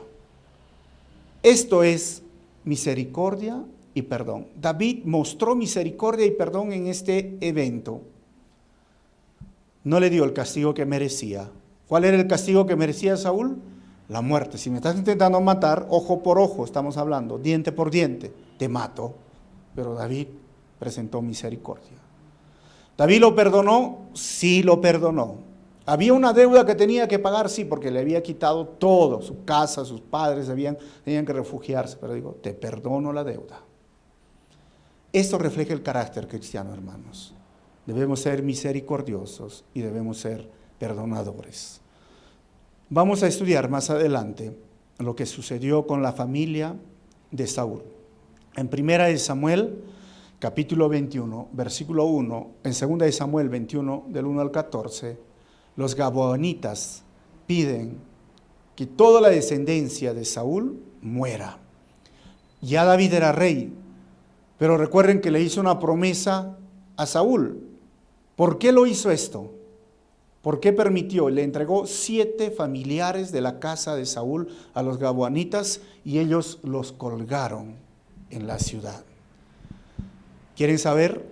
Esto es misericordia y perdón. David mostró misericordia y perdón en este evento. No le dio el castigo que merecía. ¿Cuál era el castigo que merecía Saúl? La muerte. Si me estás intentando matar, ojo por ojo, estamos hablando, diente por diente, te mato. Pero David presentó misericordia. ¿David lo perdonó? Sí lo perdonó. ¿Había una deuda que tenía que pagar? Sí, porque le había quitado todo, su casa, sus padres, tenían que refugiarse. Pero digo, te perdono la deuda. Esto refleja el carácter cristiano, hermanos. Debemos ser misericordiosos y debemos ser perdonadores. Vamos a estudiar más adelante lo que sucedió con la familia de Saúl. En 1 Samuel, capítulo 21, versículo 1, en 2 Samuel 21, del 1 al 14, los gabaonitas piden que toda la descendencia de Saúl muera. Ya David era rey, pero recuerden que le hizo una promesa a Saúl. ¿Por qué lo hizo esto? ¿Por qué permitió? Le entregó 7 familiares de la casa de Saúl a los gabaonitas y ellos los colgaron en la ciudad. ¿Quieren saber?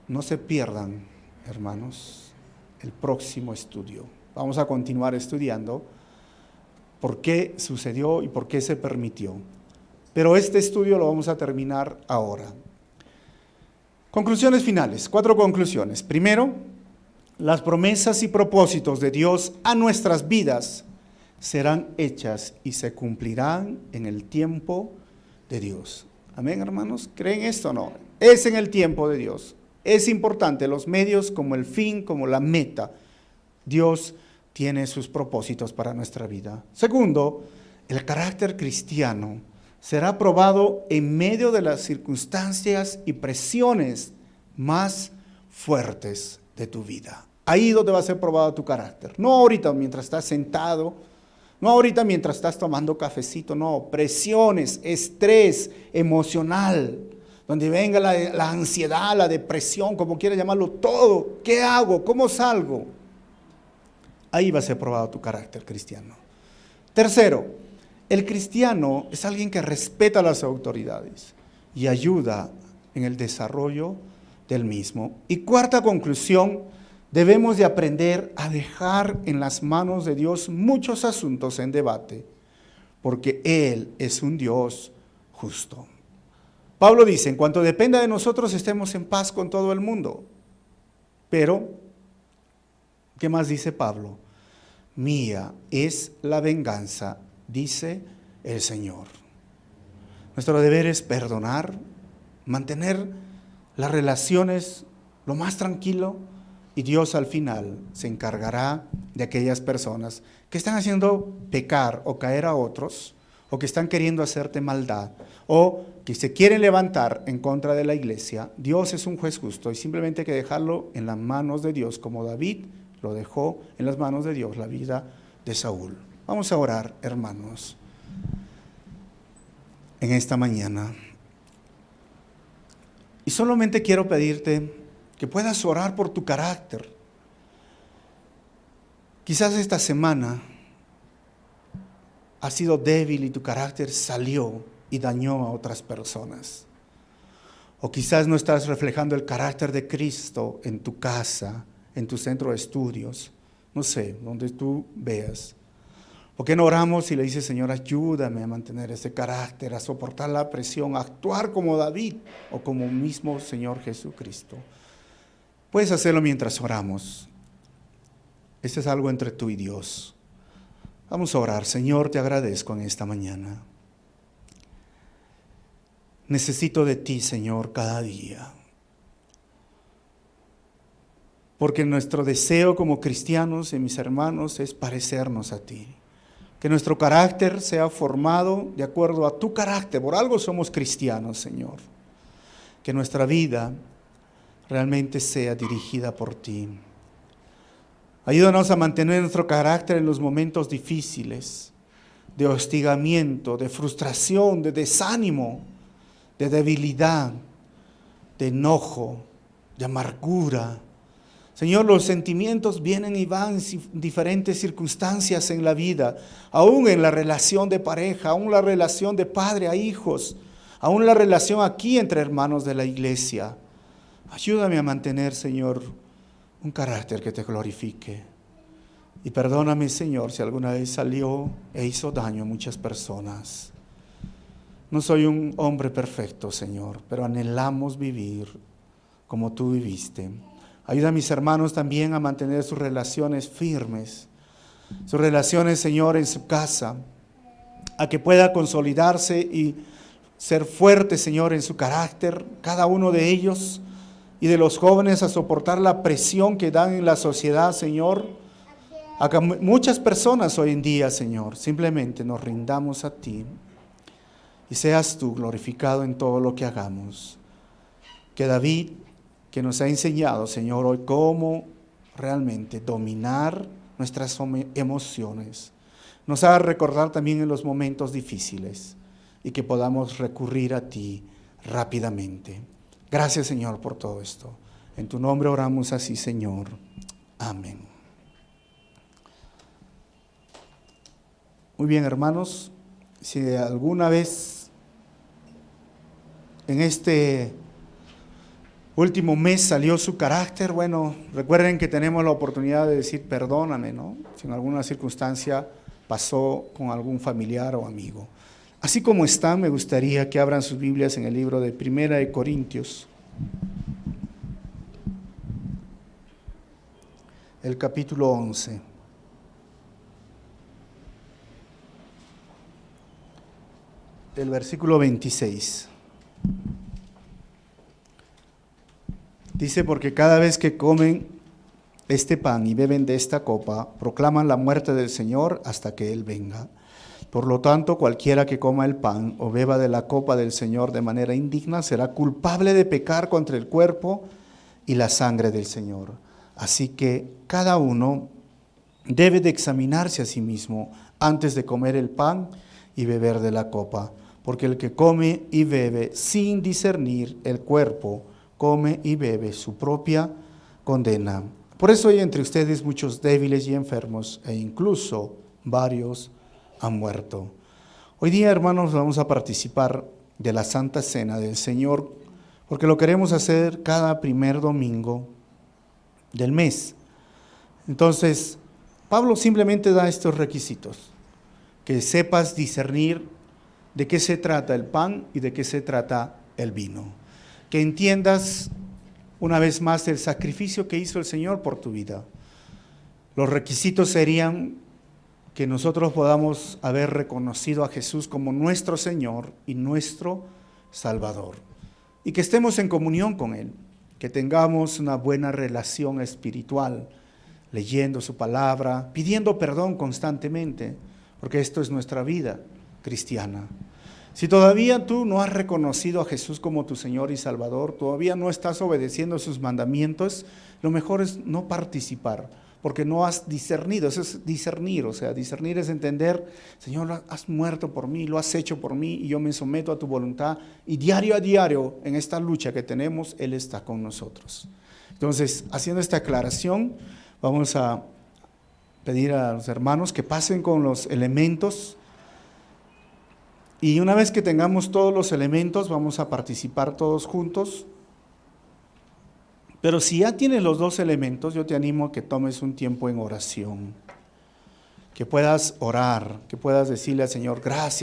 No se pierdan, hermanos, el próximo estudio. Vamos a continuar estudiando por qué sucedió y por qué se permitió. Pero este estudio lo vamos a terminar ahora. Conclusiones finales, 4 conclusiones. Primero, las promesas y propósitos de Dios a nuestras vidas serán hechas y se cumplirán en el tiempo de Dios. Amén, hermanos. ¿Creen esto o no? Es en el tiempo de Dios. Es importante los medios como el fin, como la meta. Dios tiene sus propósitos para nuestra vida. Segundo, el carácter cristiano será probado en medio de las circunstancias y presiones más fuertes de tu vida. Ahí donde va a ser probado tu carácter. No ahorita mientras estás sentado, no ahorita mientras estás tomando cafecito, no. Presiones, estrés emocional, donde venga la ansiedad, la depresión, como quieras llamarlo, todo. ¿Qué hago? ¿Cómo salgo? Ahí va a ser probado tu carácter cristiano. Tercero, el cristiano es alguien que respeta las autoridades y ayuda en el desarrollo del mismo. Y cuarta conclusión, debemos de aprender a dejar en las manos de Dios muchos asuntos en debate, porque Él es un Dios justo. Pablo dice, en cuanto dependa de nosotros, estemos en paz con todo el mundo. Pero, ¿qué más dice Pablo? Mía es la venganza, dice el Señor. Nuestro deber es perdonar, mantener las relaciones lo más tranquilo, y Dios al final se encargará de aquellas personas que están haciendo pecar o caer a otros, o que están queriendo hacerte maldad, o que se quieren levantar en contra de la iglesia. Dios es un juez justo y simplemente hay que dejarlo en las manos de Dios, como David lo dejó en las manos de Dios, la vida de Saúl. Vamos a orar, hermanos, en esta mañana. Y solamente quiero pedirte que puedas orar por tu carácter. Quizás esta semana has sido débil y tu carácter salió y dañó a otras personas. O quizás no estás reflejando el carácter de Cristo en tu casa, en tu centro de estudios, no sé, donde tú veas. ¿Por qué no oramos y le dices, Señor, ayúdame a mantener ese carácter, a soportar la presión, a actuar como David o como mismo Señor Jesucristo? Puedes hacerlo mientras oramos. Este es algo entre tú y Dios. Vamos a orar. Señor, te agradezco en esta mañana. Necesito de ti, Señor, cada día. Porque nuestro deseo como cristianos y mis hermanos es parecernos a ti. Que nuestro carácter sea formado de acuerdo a tu carácter. Por algo somos cristianos, Señor. Que nuestra vida realmente sea dirigida por ti. Ayúdanos a mantener nuestro carácter en los momentos difíciles, de hostigamiento, de frustración, de desánimo, de debilidad, de enojo, de amargura. Señor, los sentimientos vienen y van en diferentes circunstancias en la vida, aún en la relación de pareja, aún la relación de padre a hijos, aún la relación aquí entre hermanos de la iglesia. Ayúdame a mantener, Señor, un carácter que te glorifique. Y perdóname, Señor, si alguna vez salió e hizo daño a muchas personas. No soy un hombre perfecto, Señor, pero anhelamos vivir como tú viviste. Ayuda a mis hermanos también a mantener sus relaciones firmes, sus relaciones, Señor, en su casa, a que pueda consolidarse y ser fuerte, Señor, en su carácter, cada uno de ellos, y de los jóvenes a soportar la presión que dan en la sociedad, Señor. A que muchas personas hoy en día, Señor, simplemente nos rindamos a ti y seas tú glorificado en todo lo que hagamos. Que David, que nos ha enseñado, Señor, hoy cómo realmente dominar nuestras emociones, nos haga recordar también en los momentos difíciles y que podamos recurrir a ti rápidamente. Gracias, Señor, por todo esto. En tu nombre oramos así, Señor. Amén. Muy bien, hermanos. Si alguna vez en este último mes salió su carácter. Bueno, recuerden que tenemos la oportunidad de decir perdóname, ¿no? Si en alguna circunstancia pasó con algún familiar o amigo. Así como están, me gustaría que abran sus Biblias en el libro de Primera de Corintios, el capítulo 11. El versículo 26. Dice, porque cada vez que comen este pan y beben de esta copa, proclaman la muerte del Señor hasta que Él venga. Por lo tanto, cualquiera que coma el pan o beba de la copa del Señor de manera indigna será culpable de pecar contra el cuerpo y la sangre del Señor. Así que cada uno debe de examinarse a sí mismo antes de comer el pan y beber de la copa. Porque el que come y bebe sin discernir el cuerpo, come y bebe su propia condena. Por eso hay entre ustedes muchos débiles y enfermos, e incluso varios han muerto. Hoy día, hermanos, vamos a participar de la Santa Cena del Señor, porque lo queremos hacer cada primer domingo del mes. Entonces, Pablo simplemente da estos requisitos: que sepas discernir de qué se trata el pan y de qué se trata el vino. Que entiendas una vez más el sacrificio que hizo el Señor por tu vida. Los requisitos serían que nosotros podamos haber reconocido a Jesús como nuestro Señor y nuestro Salvador. Y que estemos en comunión con Él, que tengamos una buena relación espiritual, leyendo su palabra, pidiendo perdón constantemente, porque esto es nuestra vida cristiana. Si todavía tú no has reconocido a Jesús como tu Señor y Salvador, todavía no estás obedeciendo sus mandamientos, lo mejor es no participar, porque no has discernido. Eso es discernir, o sea, discernir es entender: Señor, has muerto por mí, lo has hecho por mí y yo me someto a tu voluntad, y diario a diario en esta lucha que tenemos, Él está con nosotros. Entonces, haciendo esta aclaración, vamos a pedir a los hermanos que pasen con los elementos. Y una vez que tengamos todos los elementos, vamos a participar todos juntos. Pero si ya tienes los dos elementos, yo te animo a que tomes un tiempo en oración, que puedas orar, que puedas decirle al Señor: gracias.